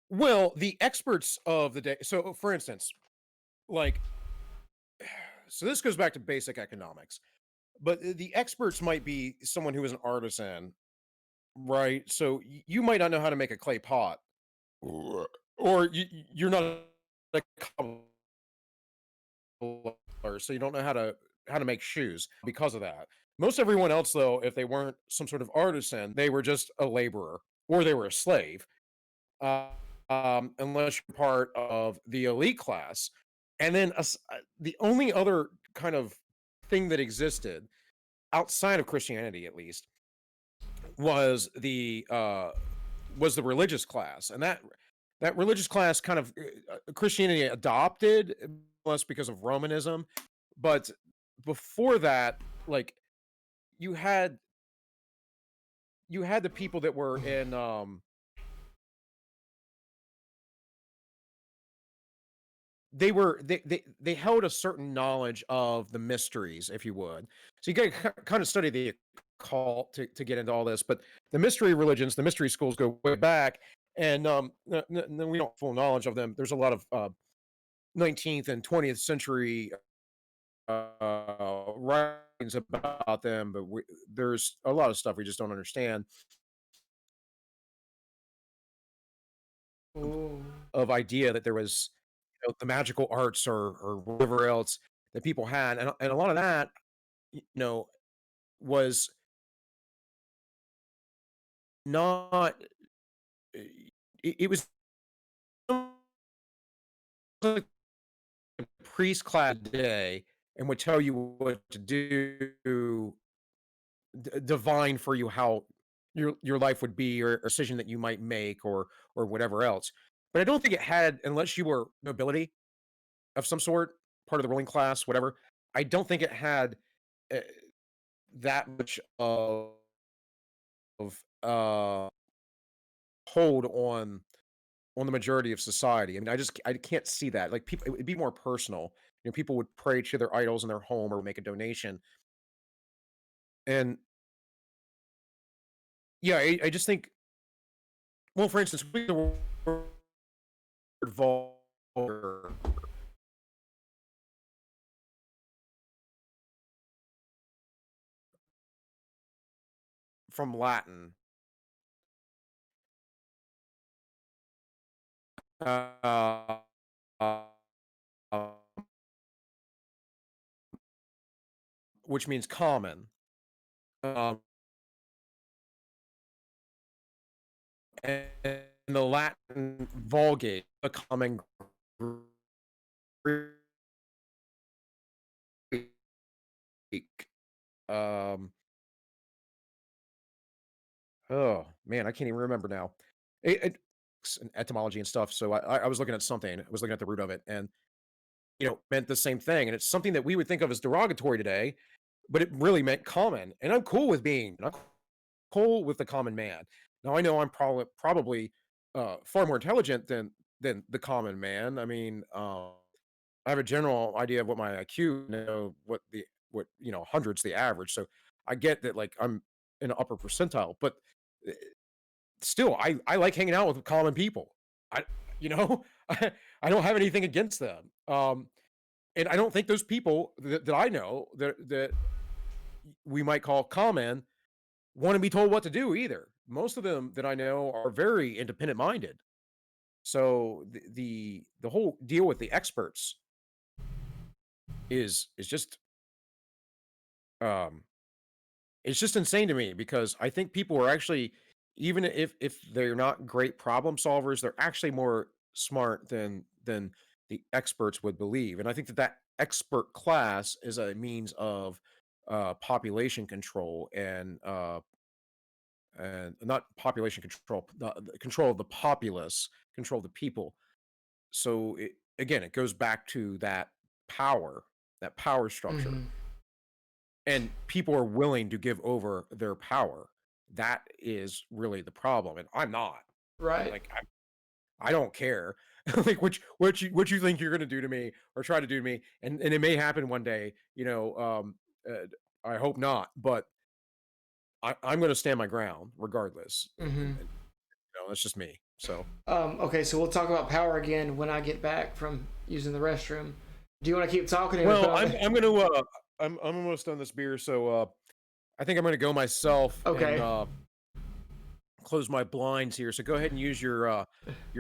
Well, the experts of the day. So, for instance, like, so this goes back to basic economics, but the experts might be someone who is an artisan, right? So you might not know how to make a clay pot, or you're not a cobbler, so you don't know how to make shoes because of that. Most everyone else, though, if they weren't some sort of artisan, they were just a laborer or they were a slave, uh, unless you're part of the elite class. And then the only other kind of thing that existed outside of Christianity, at least, was the religious class, and that religious class kind of Christianity adopted, less because of Romanism, but before that, like you had you had the people that were in they held a certain knowledge of the mysteries, if you would. So you got to kind of study the occult to get into all this, but the mystery religions, the mystery schools go way back, and we don't have full knowledge of them. There's a lot of 19th and 20th century writings about them, but there's a lot of stuff we just don't understand Oh. of idea that there was the magical arts or whatever else that people had, and a lot of that, was not. It was like a priest class day and would tell you what to do, divine for you how your life would be or a decision that you might make or whatever else. But I don't think it had, unless you were nobility of some sort, part of the ruling class, whatever. I don't think it had uh, that much of hold on the majority of society. I mean, I can't see that. Like people, it would be more personal. People would pray to their idols in their home or make a donation. And yeah, I just think. Well, for instance, we the word vulgar from Latin. Uh, uh, which means common. Um, and the Latin Vulgate, a common Greek. Um, oh man, I can't even remember now. Etymology and stuff. So I was looking at something. I was looking at the root of it, and meant the same thing. And it's something that we would think of as derogatory today, but it really meant common. And I'm cool with the common man. Now I know I'm probably far more intelligent than the common man. I mean, I have a general idea of what my IQ, what hundreds the average. So I get that like I'm in an upper percentile, but uh, still I like hanging out with common people. I you know I don't have anything against them. And I don't think those people that I know that we might call common want to be told what to do either. Most of them that I know are very independent minded. So the whole deal with the experts is just um it's just insane to me because I think people are actually, even if they're not great problem solvers, they're actually more smart than the experts would believe. And I think that expert class is a means of population control and not population control, the control of the populace, control of the people. So again, it goes back to that power structure, Hmm. and people are willing to give over their power. That is really the problem, and I'm not. Right. Like I don't care. Like what you think you're gonna do to me or try to do to me, and it may happen one day. I hope not, but I'm gonna stand my ground regardless. Hmm. That's just me. So Okay, so we'll talk about power again when I get back from using the restroom. Do you want to keep talking? Or well, I'm almost done this beer, so I think I'm gonna go myself and Okay. close my blinds here. So go ahead and use your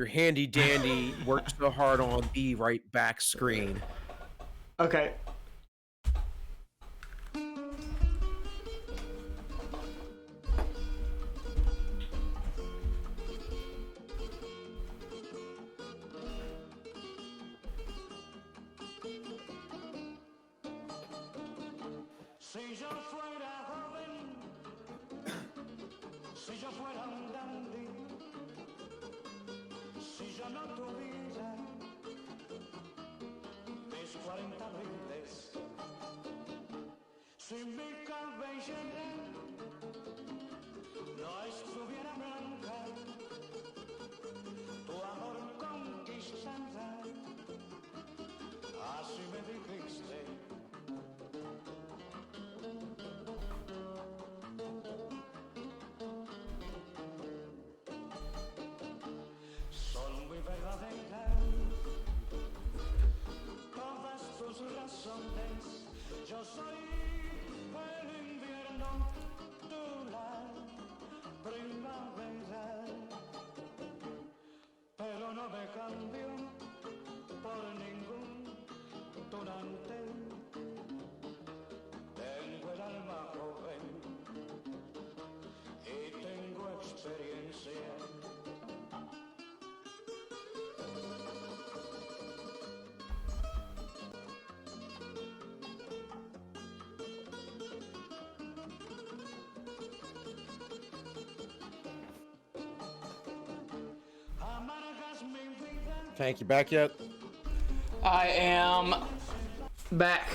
handy dandy work so hard on the right back screen. Okay. Si yo fuera joven, si yo fuera un dandy, si yo no tuviera mis 40 abriles, si mi cabellera no estuviera blanca, tu amor conquistada, así me dijiste. Son muy verdaderas todas tus razones. Yo soy el invierno, tú la primavera, pero no me cambio por ningún tunante. Tengo el alma joven y tengo experiencia. Amargas mi vida. Tank, you back yet? I am back.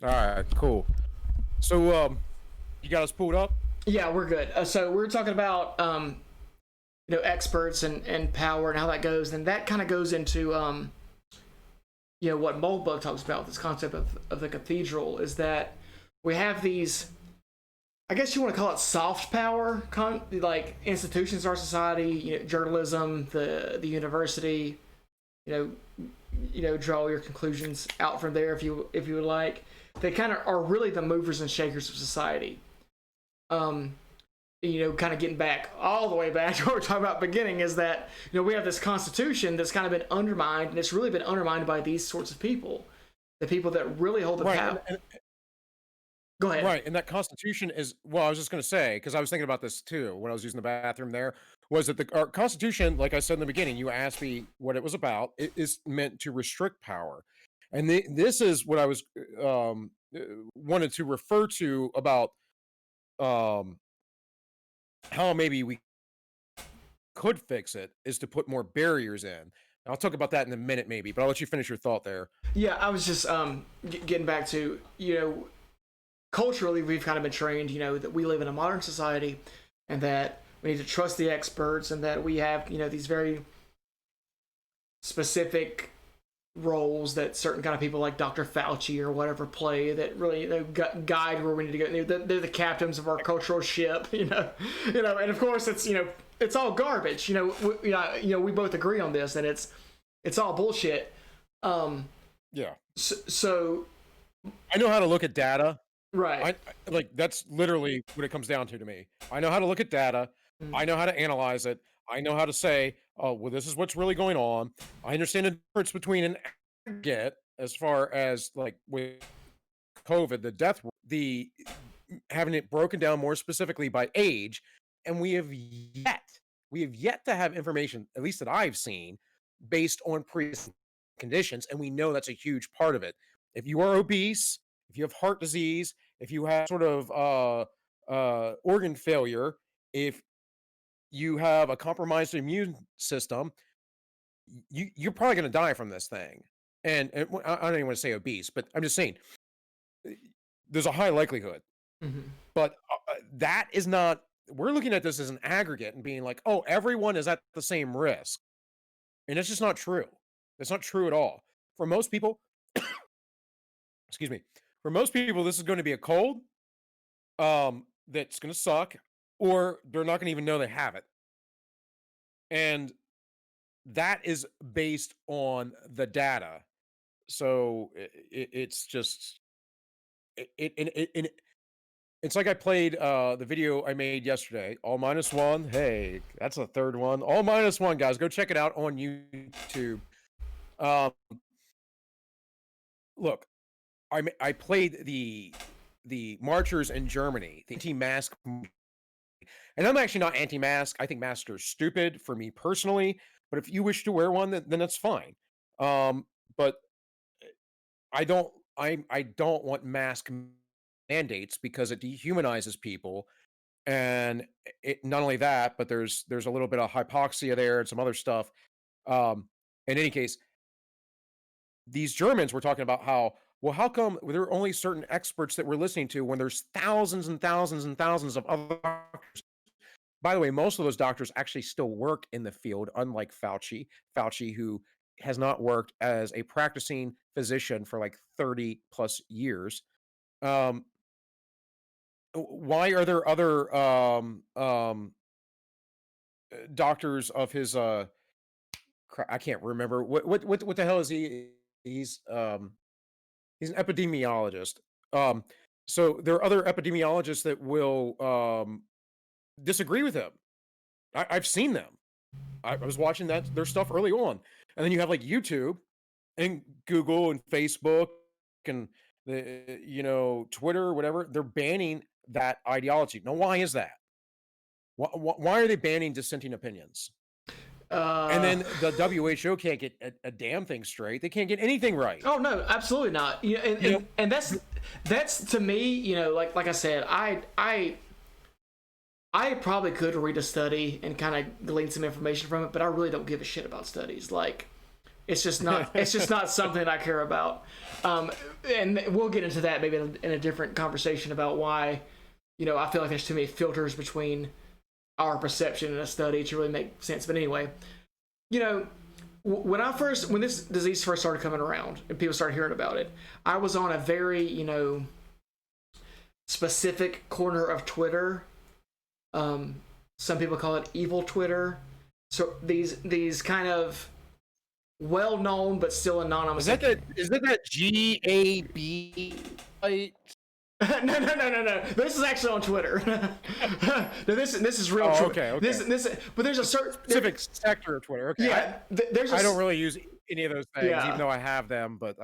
All right, cool. So, you got us pulled up? Yeah, we're good. So we're talking about experts and power and how that goes, and that kind of goes into what Moldbug talks about. This concept of the cathedral is that we have these, I guess you want to call it soft power, like institutions in our society, journalism, the university, draw your conclusions out from there if you would like. They kind of are really the movers and shakers of society. Kind of getting back all the way back to what we're talking about beginning is that, we have this constitution that's kind of been undermined, and it's really been undermined by these sorts of people, the people that really hold the power. Go ahead. Right, and that Constitution is, well, I was just going to say, because I was thinking about this too when I was using the bathroom there, was that our Constitution, like I said in the beginning, you asked me what it was about, it is meant to restrict power. And this is what I was wanted to refer to about how maybe we could fix it, is to put more barriers in. I'll talk about that in a minute maybe, but I'll let you finish your thought there. Yeah, I was just getting back to, culturally we've kind of been trained, that we live in a modern society and that we need to trust the experts, and that we have, these very specific roles that certain kind of people like Dr. Fauci or whatever play that really guide where we need to go. They're the captains of our cultural ship, and of course it's all garbage. We both agree on this, and it's all bullshit. Yeah. So I know how to look at data. right. Like that's literally what it comes down to me. I know how to look at data. I know how to analyze it. I know how to say, oh, well, this is what's really going on. I understand the difference between an aggregate as far as like with COVID, the death, the having it broken down more specifically by age, and we have yet to have information, at least that I've seen, based on previous conditions, and we know that's a huge part of it. If you are obese, if you have heart disease, if you have sort of organ failure, if you have a compromised immune system, you're probably going to die from this thing. And I don't even want to say obese, but I'm just saying there's a high likelihood. Mhm. But that is not, we're looking at this as an aggregate and being like, oh, everyone is at the same risk. And it's just not true. It's not true at all. For most people, excuse me, for most people, this is going to be a cold that's going to suck, or they're not going to even know they have it. And that is based on the data. So it's just, it's like I played the video I made yesterday, all minus one. Hey, that's the third one. All minus one, guys. Go check it out on YouTube. Look, I played the marchers in Germany, the anti-mask, and I'm actually not anti-mask. I think masks are stupid for me personally. But if you wish to wear one, then that's fine. But I don't I don't want mask mandates because it dehumanizes people, and it not only that, but there's a little bit of hypoxia there and some other stuff. In any case, these Germans were talking about how, well, how come there are only certain experts that we're listening to when there's thousands and thousands and thousands of other doctors? By the way, most of those doctors actually still work in the field, unlike Fauci. Fauci, who has not worked as a practicing physician for like 30 plus years. Um, why are there other doctors of his I can't remember what the hell is he? He's an epidemiologist. Um, so there are other epidemiologists that will disagree with him. I've seen them. I was watching their stuff early on, and then you have like YouTube and Google and Facebook and the Twitter, whatever. They're banning that ideology. Now, why is that? Why are they banning dissenting opinions? And then the WHO can't get a damn thing straight. They can't get anything right. Oh no, absolutely not. And that's to me, like I said, I probably could read a study and kind of glean some information from it, but I really don't give a shit about studies. Like, it's just not something that I care about. And we'll get into that maybe in a different conversation about why, I feel like there's too many filters between our perception in a study to really make sense. But anyway, when this disease first started coming around and people started hearing about it, I was on a very, specific corner of Twitter. Some people call it evil Twitter. So these kind of well-known but still anonymous. Is that that GAB site? No. This is actually on Twitter. No, this is real. Oh, okay. But there's a certain specific sector of Twitter. Okay. Yeah, I don't really use any of those things, Yeah. even though I have them. But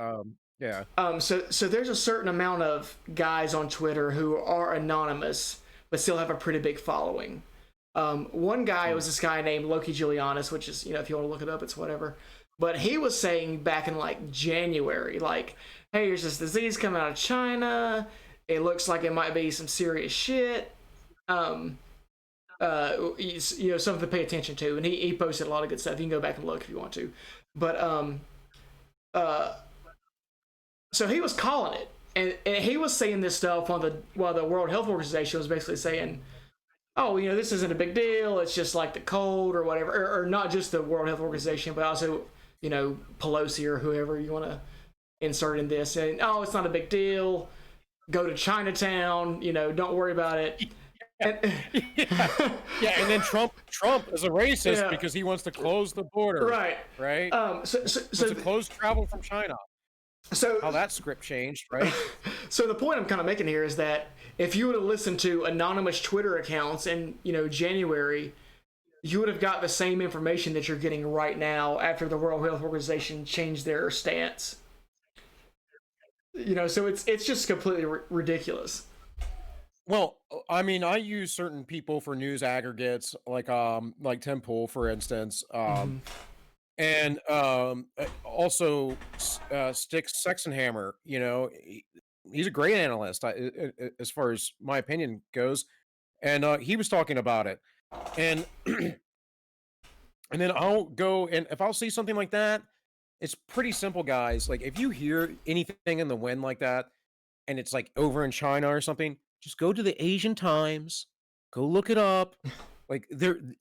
yeah. So there's a certain amount of guys on Twitter who are anonymous but still have a pretty big following. One guy was this guy named Loki Julianus, which is, if you want to look it up, it's whatever. But he was saying back in like January, like, hey, there's this disease coming out of China. It looks like it might be some serious shit. Something to pay attention to. And he posted a lot of good stuff. You can go back and look if you want to. But so he was calling it, and he was saying this stuff while the World Health Organization was basically saying, oh, this isn't a big deal. It's just like the cold or whatever, or not just the World Health Organization, but also Pelosi or whoever you want to insert in this, and oh, it's not a big deal. Go to Chinatown, don't worry about it. Yeah, and then Trump is a racist because he wants to close the border. Right. So to close travel from China. So how that script changed, right? So the point I'm kind of making here is that if you would have listened to anonymous Twitter accounts in January, you would have got the same information that you're getting right now after the World Health Organization changed their stance. So it's just completely ridiculous. Well, I mean, I use certain people for news aggregates, like Tim Pool, for instance, and also Stick Sexenhammer. He's a great analyst, as far as my opinion goes, and he was talking about it, and and then I'll go, and if I'll see something like that, it's pretty simple, guys. Like, if you hear anything in the wind like that, and it's like over in China or something, just go to the Asian Times, go look it up. Like,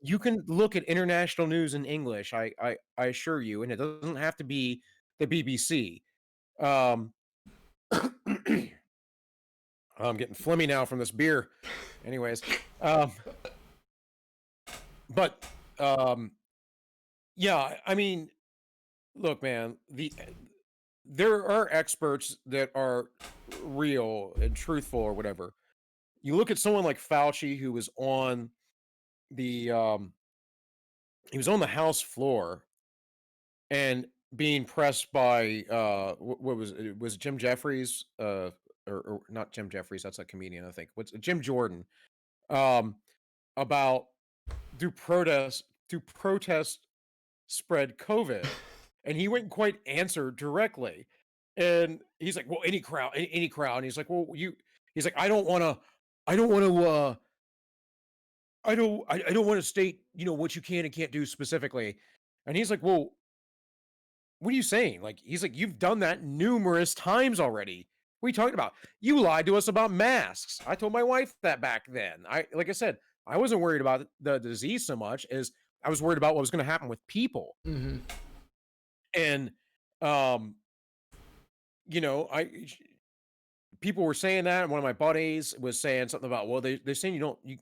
you can look at international news in English. I assure you, and it doesn't have to be the BBC. I'm getting phlegmy now from this beer. Anyways, but yeah, I mean, look, man, there are experts that are real and truthful or whatever. You look at someone like Fauci, who was on the House floor and being pressed by what was it? Was it Jim Jeffries? Or not Jim Jeffries? That's a comedian, I think. What's Jim Jordan? About do protest spread COVID, and he wouldn't quite answer directly. And he's like, "Well, any crowd, any crowd." And he's like, "Well, you." He's like, I don't want to, I don't want to state, what you can and can't do specifically." And he's like, "Well, what are you saying?" Like, he's like, "You've done that numerous times already. What are you talking about? You lied to us about masks." I told my wife that back then. Like I said, I wasn't worried about the disease so much as I was worried about what was going to happen with people. Mm-hmm. And, um, you know, I people were saying that. And one of my buddies was saying something about, well, they're saying you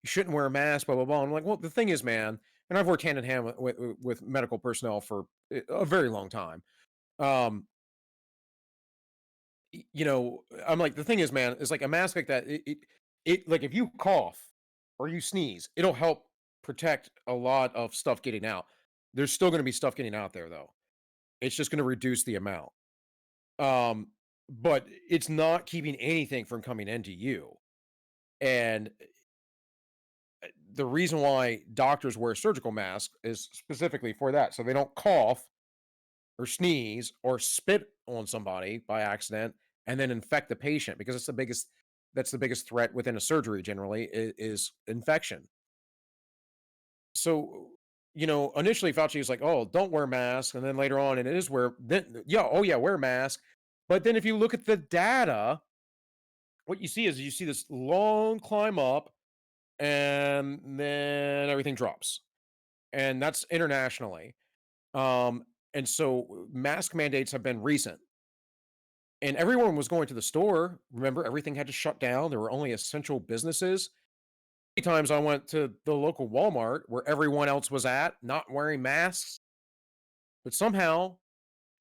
shouldn't wear a mask, blah blah blah. I'm like, well, the thing is, man, and I've worked hand in hand with medical personnel for a very long time. Um, I'm like, the thing is, man, it's like a mask like that. It like if you cough or you sneeze, it'll help protect a lot of stuff getting out. There's still going to be stuff getting out there, though. It's just going to reduce the amount. Um, but it's not keeping anything from coming into you. And the reason why doctors wear surgical masks is specifically for that. So they don't cough or sneeze or spit on somebody by accident and then infect the patient because that's the biggest threat within a surgery generally is infection. So, initially Fauci was like, "Oh, don't wear masks," and then later on, and it is wear then yeah, oh yeah, wear mask. But then if you look at the data, what you see is you see this long climb up and then everything drops. And that's internationally. And so mask mandates have been recent. And everyone was going to the store. Remember, everything had to shut down. There were only essential businesses. Many times I went to the local Walmart where everyone else was at, not wearing masks. But somehow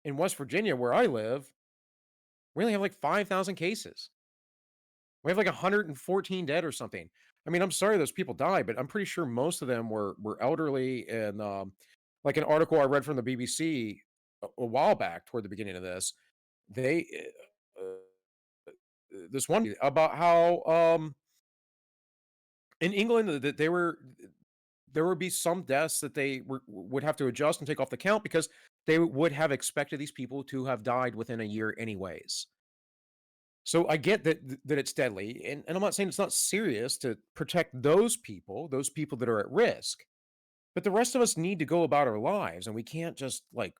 in West Virginia, where I live, we only have like 5,000 cases. We have like 114 dead or something. I mean, I'm sorry those people died, but I'm pretty sure most of them were elderly. And like an article I read from the BBC a while back toward the beginning of this, they this one about how in England that there would be some deaths that would have to adjust and take off the count because they would have expected these people to have died within a year anyways. So I get that it's deadly, and I'm not saying it's not serious to protect those people that are at risk. But the rest of us need to go about our lives, and we can't just like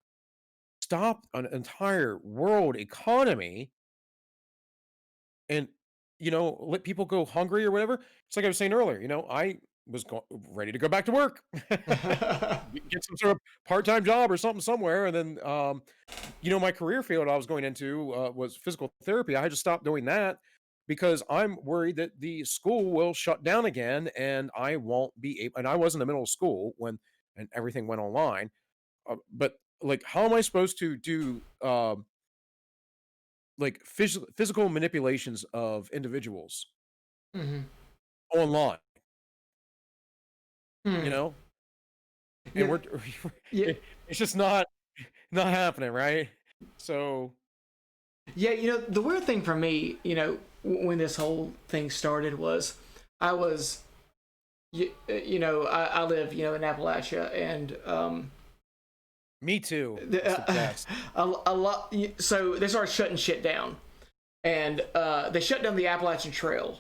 stop an entire world economy and let people go hungry or whatever. It's like I was saying earlier. I was ready to go back to work, get some sort of part-time job or something somewhere, and then my career field I was going into was physical therapy. I had to stop doing that because I'm worried that the school will shut down again and I won't be able. And I was in the middle of school when and everything went online. But like, how am I supposed to do like physical manipulations of individuals Mm-hmm. online? You Hmm. know, and Yeah. we're Yeah. it's just not happening, right? So Yeah, the weird thing for me, when this whole thing started was I was, I live, in Appalachia, and me too. the, It's the best. a lot. So they started shutting shit down, and they shut down the Appalachian Trail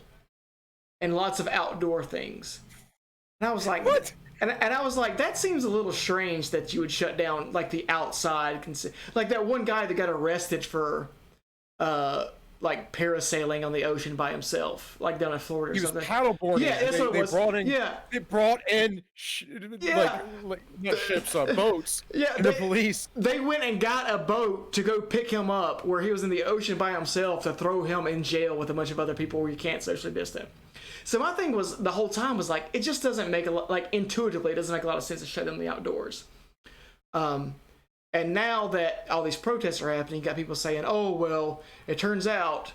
and lots of outdoor things. And I was like, What? And I was like, that seems a little strange that you would shut down like the outside, like that one guy that got arrested for like parasailing on the ocean by himself, like down in Florida or He was something. paddleboarding. Yeah, that's what it was. Brought in. Yeah. They brought in Yeah. like not ships, boats. Yeah, And the police. They went and got a boat to go pick him up where he was in the ocean by himself to throw him in jail with a bunch of other people where you can't socially distance. So my thing was the whole time was like, it just doesn't make like intuitively, it doesn't make a lot of sense to shut down the outdoors. And now that all these protests are happening, you got people saying, "Oh well, it turns out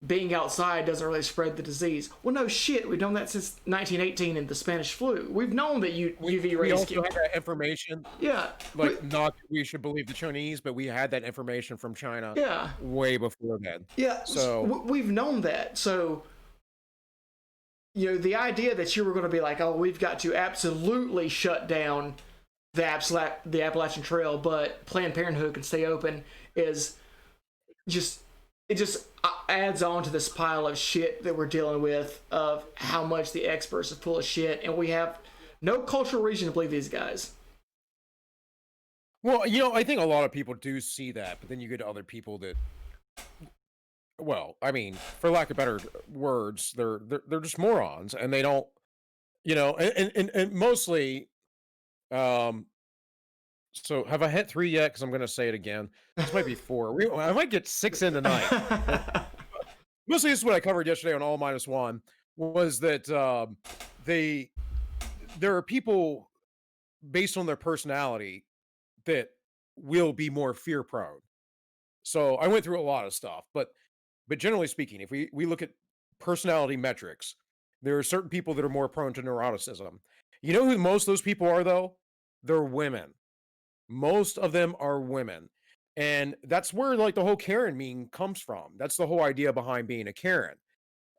being outside doesn't really spread the disease." Well, no shit, we've known that since 1918 in the Spanish flu. We've known that UV We rays also can. had that information. Yeah, Like, not that we should believe the Chinese, but we had that information from China yeah, way before then. yeah. So- We've known that. So the idea that you were going to be like, "Oh, we've got to absolutely shut down the Appalachian Trail, but Planned Parenthood can stay open," is just it just adds on to this pile of shit that we're dealing with of how much the experts are full of shit, and we have no cultural reason to believe these guys. Well, I think a lot of people do see that, but then you get other people that, well, I mean, for lack of better words, they're just morons, and they don't, and mostly, um, so have I hit 3 yet? Because I'm gonna say it again. This might be 4. I might get 6 in tonight. Mostly this is what I covered yesterday on All Minus One, was that, they there are people based on their personality that will be more fear prone. So I went through a lot of stuff, but generally speaking, if we look at personality metrics, there are certain people that are more prone to neuroticism. You know who most of those people are though? They're women. Most of them are women. And that's where like the whole Karen meme comes from. That's the whole idea behind being a Karen.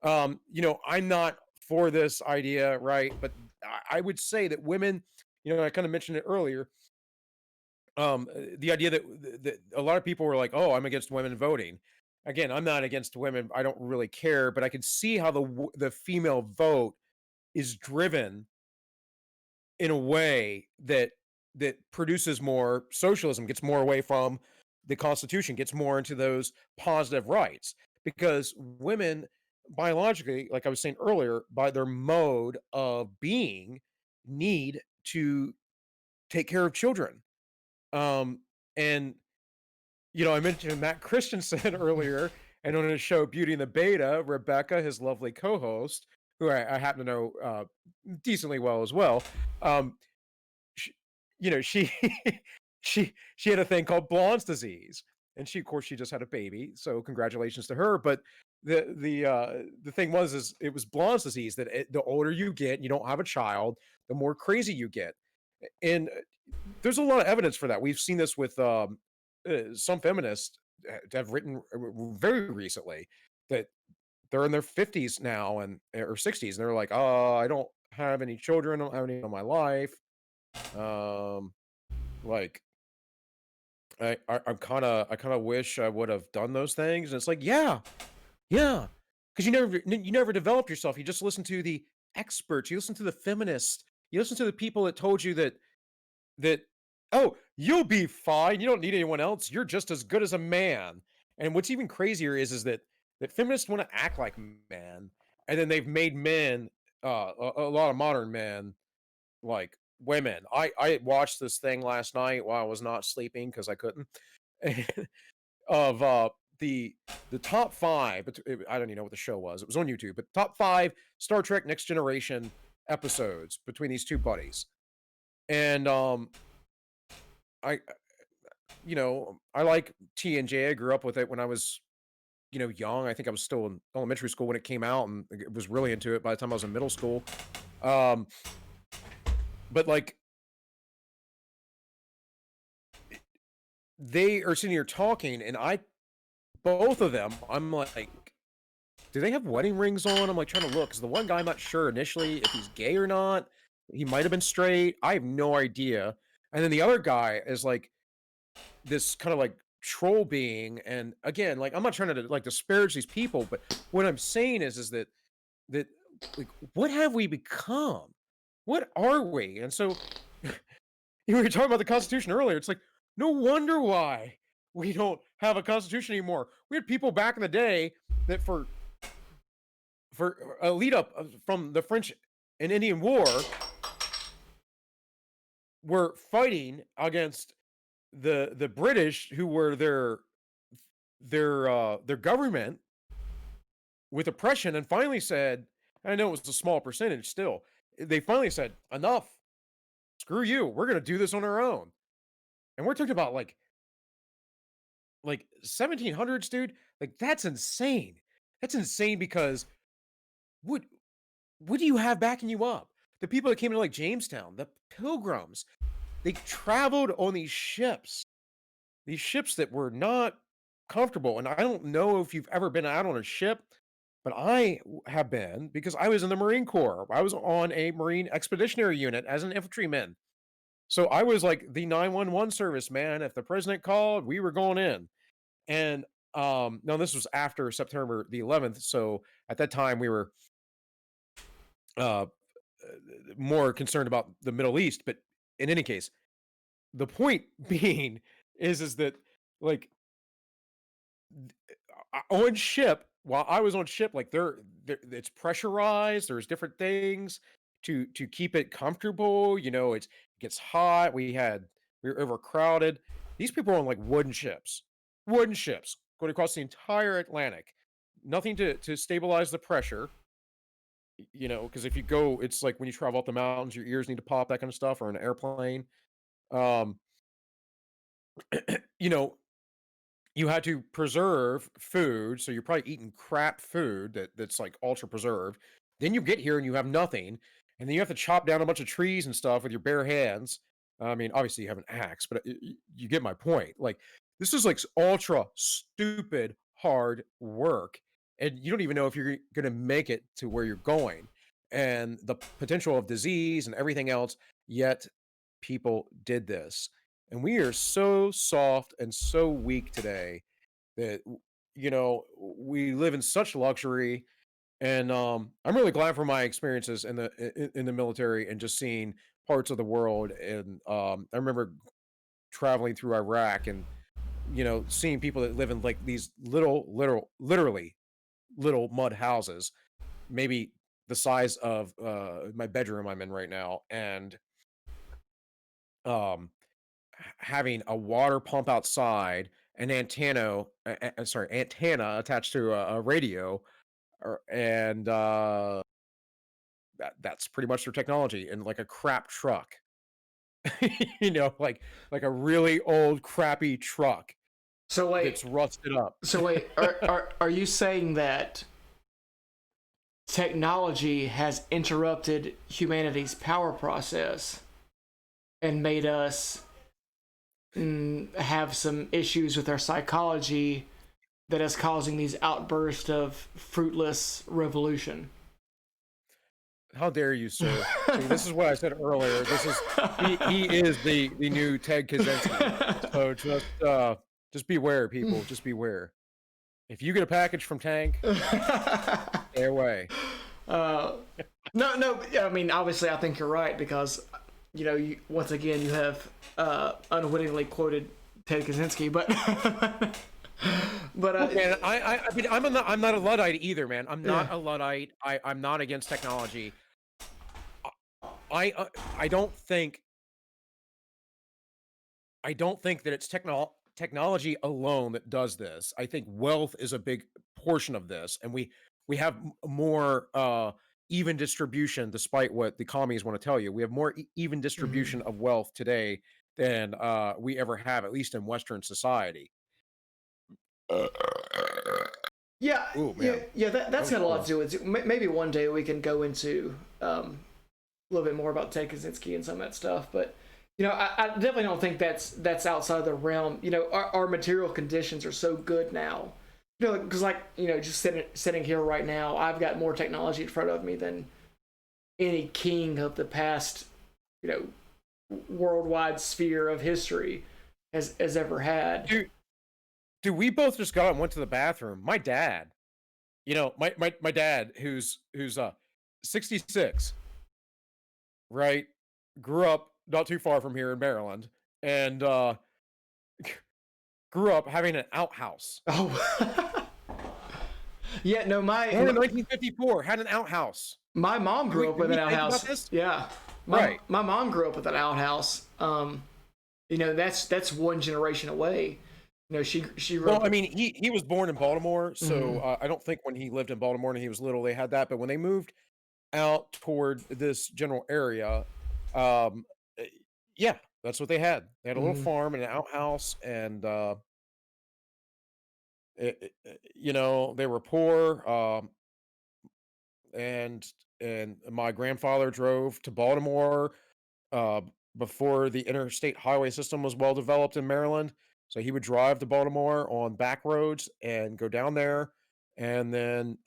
I'm not for this idea, right? But I would say that women, I kind of mentioned it earlier, the idea that a lot of people were like, "Oh, I'm against women voting." Again, I'm not against women. I don't really care, but I can see how the female vote is driven in a way that produces more socialism, gets more away from the Constitution, gets more into those positive rights. Because women, biologically, like I was saying earlier, by their mode of being, need to take care of children. Um, and I mentioned Matt Christensen earlier, and on his show Beauty and the Beta, Rebecca, his lovely co-host, who I happen to know decently well as well, she, she she had a thing called Blonde's disease, and of course, she just had a baby, so congratulations to her. But the thing is it was Blonde's disease that the older you get, you don't have a child, the more crazy you get, and there's a lot of evidence for that. We've seen this with some feminists have written very recently that they're in their 50s now and or 60s, and they're like, "Oh, I don't have any children, I don't have any in my life." Um, like I kind of wish I would have done those things. And it's like, yeah, yeah, because you never developed yourself. You just listen to the experts. You listen to the feminists. You listen to the people that told you that, "Oh, you'll be fine. You don't need anyone else. You're just as good as a man." And what's even crazier is that feminists want to act like men, and then they've made men, a lot of modern men, like women. I watched this thing last night while I was not sleeping because I couldn't, of the top 5. I don't even know what the show was. It was on YouTube, but top 5 Star Trek Next Generation episodes between these two buddies. And I I like TNJ. I grew up with it when I was, young. I think I was still in elementary school when it came out, and I was really into it by the time I was in middle school. Um, but like they are sitting here talking, and both of them, I'm like, do they have wedding rings on? I'm like trying to look because the one guy, I'm not sure initially if he's gay or not. He might have been straight. I have no idea. And then the other guy is like this kind of like troll being. And again, like I'm not trying to like disparage these people, but what I'm saying is that like what have we become? What are we? And so you were talking about the Constitution earlier. It's like no wonder why we don't have a Constitution anymore. We had people back in the day that for a lead up from the French and Indian War were fighting against the British, who were their government with oppression, and finally said, I know it was a small percentage still, they finally said, enough, screw you, we're gonna do this on our own. And we're talking about like 1700s, dude. Like that's insane. That's insane because what what do you have backing you up? The people that came to like Jamestown, the pilgrims, they traveled on these ships that were not comfortable. And I don't know if you've ever been out on a ship, but have been because I was in the Marine Corps. I was on a Marine Expeditionary Unit as an infantryman. So I was like the 911 service, man. If the president called, we were going in. And Now this was after September the 11th, so at that time we were uh, more concerned about the Middle East. But in any case, the point being is that like on ship, while I was on ship, like there it's pressurized. There's different things to keep it comfortable. It gets hot. We were overcrowded. These people are on like wooden ships going across the entire Atlantic. Nothing to stabilize the pressure. Because if you go, it's like when you travel up the mountains, your ears need to pop, that kind of stuff, or an airplane. Um, you know, you had to preserve food, so you're probably eating crap food that's like ultra preserved. Then you get here and you have nothing, and then you have to chop down a bunch of trees and stuff with your bare hands. I mean, obviously you have an axe, but you get my point. Like this is like ultra stupid hard work, and you don't even know if you're going to make it to where you're going, and the potential of disease and everything else. Yet people did this, and we are so soft and so weak today that we live in such luxury. And I'm really glad for my experiences in the military and just seeing parts of the world. And I remember traveling through Iraq and seeing people that live in like these literally little mud houses, maybe the size of my bedroom I'm in right now. And um having a water pump outside, an antenna attached to a radio, and that's pretty much their technology, and like a crap truck, like a really old crappy truck So wait, that's rusted up. are you saying that technology has interrupted humanity's power process and made us have some issues with our psychology that is causing these outbursts of fruitless revolution? How dare you, sir? See, this is what I said earlier. He is the new Ted Kaczynski. So just beware, people. Just beware. If you get a package from Tank, stay away. No. I mean, obviously, I think you're right because, once again, you have unwittingly quoted Ted Kaczynski, but Man, I mean, I'm not a luddite either, man. I'm not a luddite. I'm not against technology. I don't think that it's technology alone that does this. I think wealth is a big portion of this, and we have more even distribution, despite what the commies want to tell you. We have more even distribution of wealth today than we ever have, at least in Western society. Yeah, Ooh, yeah, man. yeah. That's got a lot cool. to do with it. Maybe one day we can go into a little bit more about Ted Kaczynski and some of that stuff. But I definitely don't think that's outside of the realm. Our material conditions are so good now. Because just sitting here right now, I've got more technology in front of me than any king of the past, worldwide sphere of history has ever had. Dude, we both just got up and went to the bathroom. My dad, my dad, who's 66, right? Grew up not too far from here in Maryland, and grew up having an outhouse. Oh, yeah. No, Born in 1954, had an outhouse. my mom grew up with an Did we think outhouse. about this? Yeah, Right. my mom grew up with an outhouse. That's one generation away. She grew Well, up. I mean, he was born in Baltimore, so I don't think when he lived in Baltimore and he was little they had that. But when they moved out toward this general area, um, eh, yeah, that's what they had. They had a little Mhm. farm and an outhouse, and they were poor. And my grandfather drove to Baltimore uh, before the interstate highway system was well developed in Maryland. So he would drive to Baltimore on back roads and go down there, and then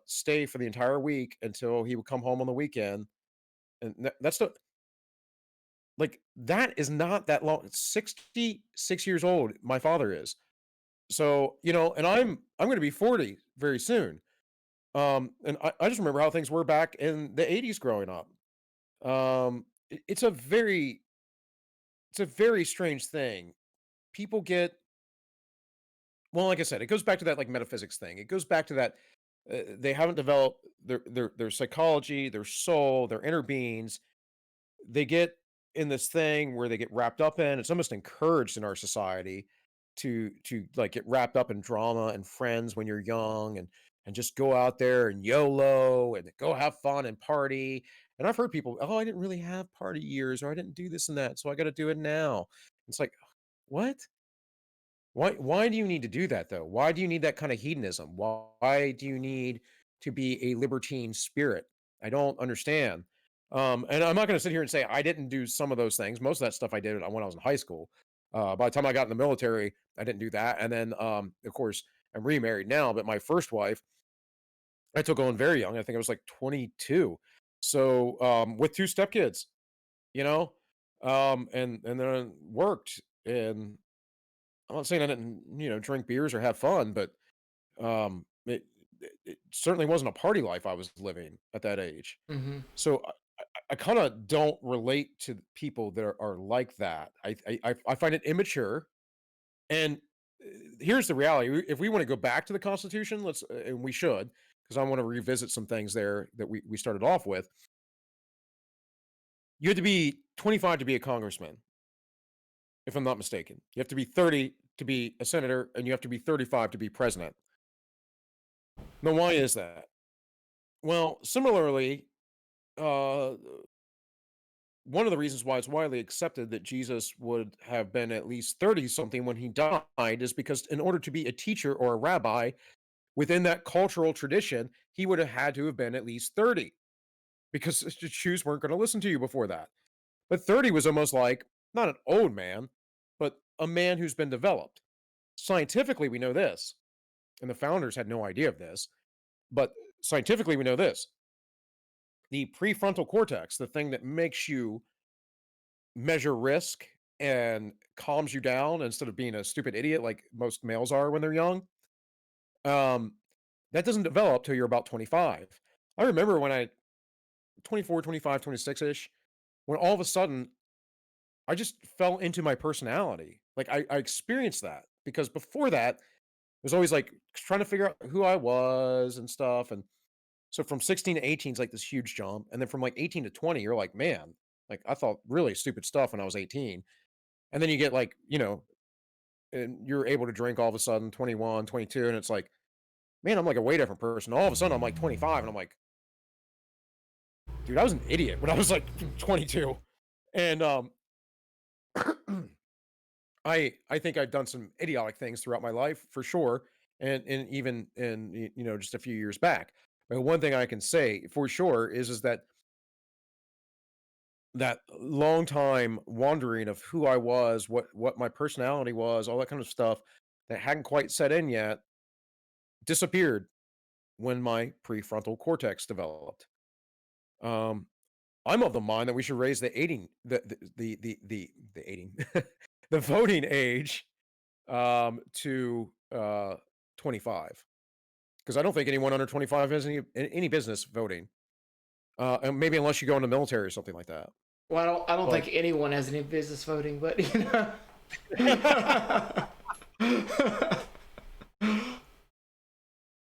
stay for the entire week until he would come home on the weekend. And that's the like that is not that long. 66 years old. My father is. So, and I'm going to be 40 very soon. And I just remember how things were back in the 80s growing up. It's a very strange thing. People get, well, like I said, it goes back to that like metaphysics thing. It goes back to that they haven't developed their psychology, their soul, their inner beings. They get in this thing where they get wrapped up in. It's almost encouraged in our society to like get wrapped up in drama and friends when you're young and just go out there and YOLO and go have fun and party. And I've heard people, oh, I didn't really have party years, or I didn't do this and that, so I got to do it now. It's like, what? Why do you need to do that though? Why do you need that kind of hedonism? Why do you need to be a libertine spirit? I don't understand. And I'm not going to sit here and say I didn't do some of those things. Most of that stuff I did when I was in high school. By the time I got in the military, I didn't do that. And then, of course, I'm remarried now. But my first wife, I took on very young. I think I was like 22. So with two stepkids, you know, and then worked, and I'm not saying I didn't, drink beers or have fun, but it certainly wasn't a party life I was living at that age. Mm-hmm. So I kind of don't relate to people that are like that. I find it immature. And here's the reality: if we want to go back to the Constitution, and we should, because I want to revisit some things there that we started off with. You had to be 25 to be a congressman, if I'm not mistaken. You have to be 30 to be a senator, and you have to be 35 to be president. Now, why is that? Well, similarly, uh, one of the reasons why it's widely accepted that Jesus would have been at least 30 something when he died is because, in order to be a teacher or a rabbi within that cultural tradition, he would have had to have been at least 30, because the Jews weren't going to listen to you before that. But 30 was almost like not an old man, but a man who's been developed. Scientifically, we know this, and the founders had no idea of this, but scientifically, we know this: the prefrontal cortex, the thing that makes you measure risk and calms you down instead of being a stupid idiot like most males are when they're young, um, that doesn't develop till you're about 25. I remember when I 24, 25, 26-ish, when all of a sudden I just fell into my personality. Like I experienced that, because before that, it was always like trying to figure out who I was and stuff. And so from 16 to 18 is like this huge jump. And then from like 18 to 20, you're like, man, like I thought really stupid stuff when I was 18. And then you get like, and you're able to drink all of a sudden, 21, 22. And it's like, man, I'm like a way different person. All of a sudden I'm like 25 and I'm like, dude, I was an idiot when I was like 22. And I think I've done some idiotic things throughout my life for sure, and even in just a few years back. But one thing I can say for sure is that long time wandering of who I was, what my personality was, all that kind of stuff that hadn't quite set in yet, disappeared when my prefrontal cortex developed. Um, I'm of the mind that we should raise the aiding the voting age to 25, because I don't think anyone under 25 has any business voting. And maybe unless you go in the military or something like that. Well, I don't But think anyone has any business voting, but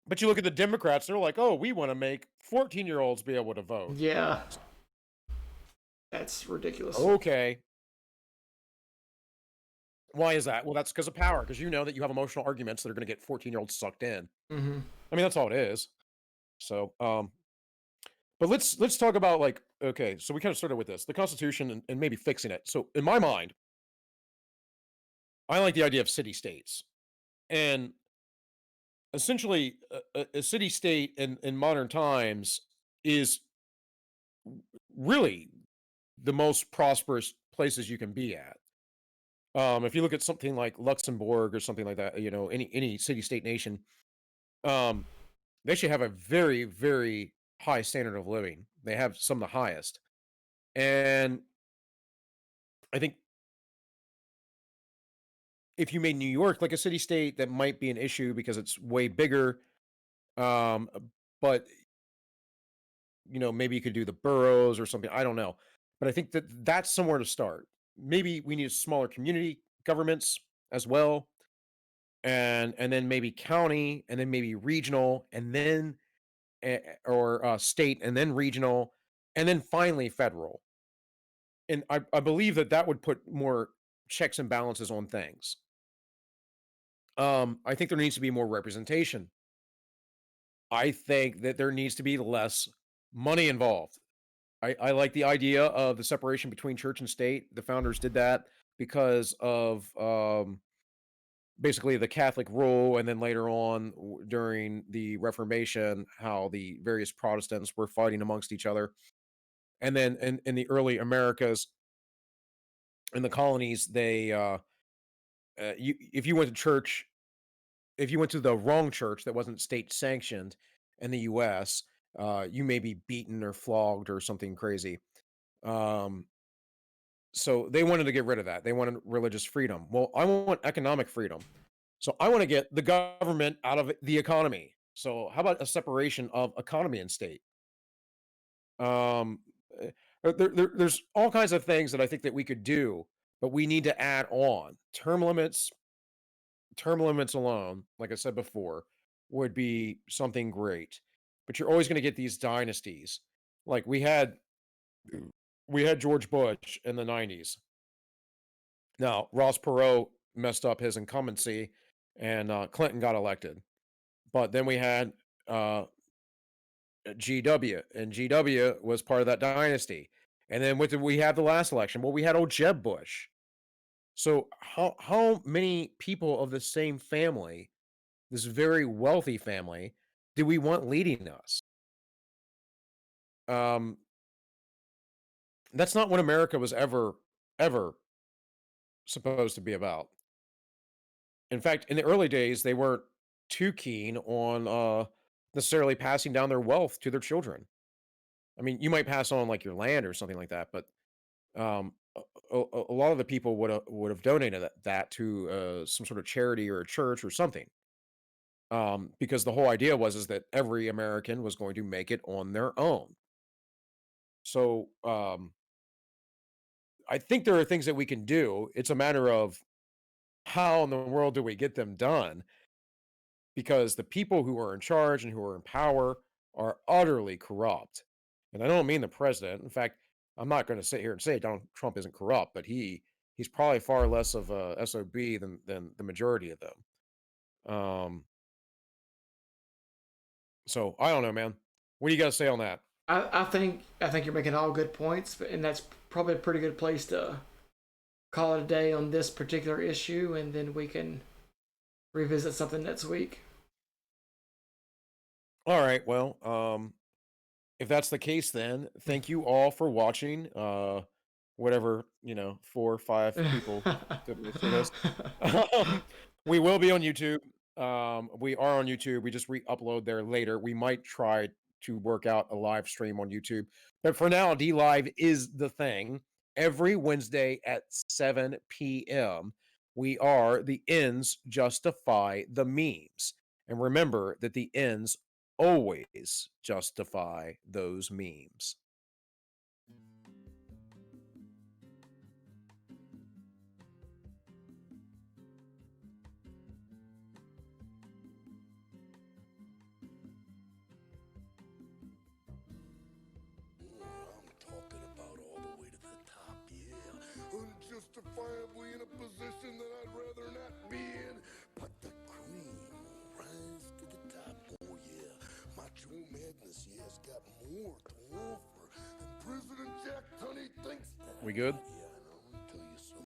but you look at the Democrats, they're like, oh, we want to make 14-year-olds be able to vote. yeah, that's ridiculous. Okay. Why is that? Well, that's because of power, because you know that you have emotional arguments that are going to get 14-year-olds sucked in. Mm-hmm. I mean, that's all it is. So, but let's talk about, like, okay, so we kind of started with this, the Constitution, and maybe fixing it. So in my mind, I like the idea of city states. And essentially, a city state in modern times is really the most prosperous places you can be at. If you look at something like Luxembourg or something like that, any city state nation, um, they should have a very, very high standard of living. They have some of the highest. And I think if you made New York like a city state, that might be an issue because it's way bigger. Um, but maybe you could do the boroughs or something. I don't know, but I think that that's somewhere to start. Maybe we need smaller community governments as well, and then maybe county, and then maybe regional, and then or state, and then regional, and then finally federal. And I believe that that would put more checks and balances on things. I think there needs to be more representation. I think that there needs to be less money involved. I like the idea of the separation between church and state. The founders did that because of basically the Catholic rule, and then later on during the Reformation, how the various Protestants were fighting amongst each other. And then in the early Americas, in the colonies, if you went to church, if you went to the wrong church that wasn't state sanctioned in the U.S., you may be beaten or flogged or something crazy. Um, so they wanted to get rid of that. They wanted religious freedom. Well, I want economic freedom. So I want to get the government out of the economy. So how about a separation of economy and state? Um, there's all kinds of things that I think that we could do, but we need to add on term limits. Term limits alone, like I said before, would be something great. But you're always going to get these dynasties. Like we had George Bush in the 90s. Now, Ross Perot messed up his incumbency, and Clinton got elected. But then we had GW, and GW was part of that dynasty. And then what did we have the last election? Well, we had old Jeb Bush. So how many people of the same family, this very wealthy family, do we want leading us? Um, that's not what America was ever supposed to be about. In fact, in the early days, they weren't too keen on necessarily passing down their wealth to their children. I mean, you might pass on like your land or something like that, but um, a lot of the people would have donated that to some sort of charity or a church or something. Because the whole idea was is that every American was going to make it on their own. So I think there are things that we can do. It's a matter of how in the world do we get them done? Because the people who are in charge and who are in power are utterly corrupt. And I don't mean the president. In fact, I'm not going to sit here and say Donald Trump isn't corrupt, but he's probably far less of a SOB than the majority of them. So I don't know, man. What do you got to say on that? I think you're making all good points, and that's probably a pretty good place to call it a day on this particular issue, and then we can revisit something next week. All right. Well, if that's the case, then thank you all for watching. Whatever, 4 or 5 people that listen to this. We will be on YouTube. We are on YouTube. We just re-upload there later. We might try to work out a live stream on YouTube. But for now, D Live is the thing. Every Wednesday at 7 p.m., we are the ends justify the memes. And remember that the ends always justify those memes. I'm talking about all the way to the top, yeah. Unjustifiably in a position that I'd rather not be in. But the cream will rise to the top, oh yeah. Macho Madness, yeah, has got more to offer. And President Jack Tunney thinks that. We good? Yeah.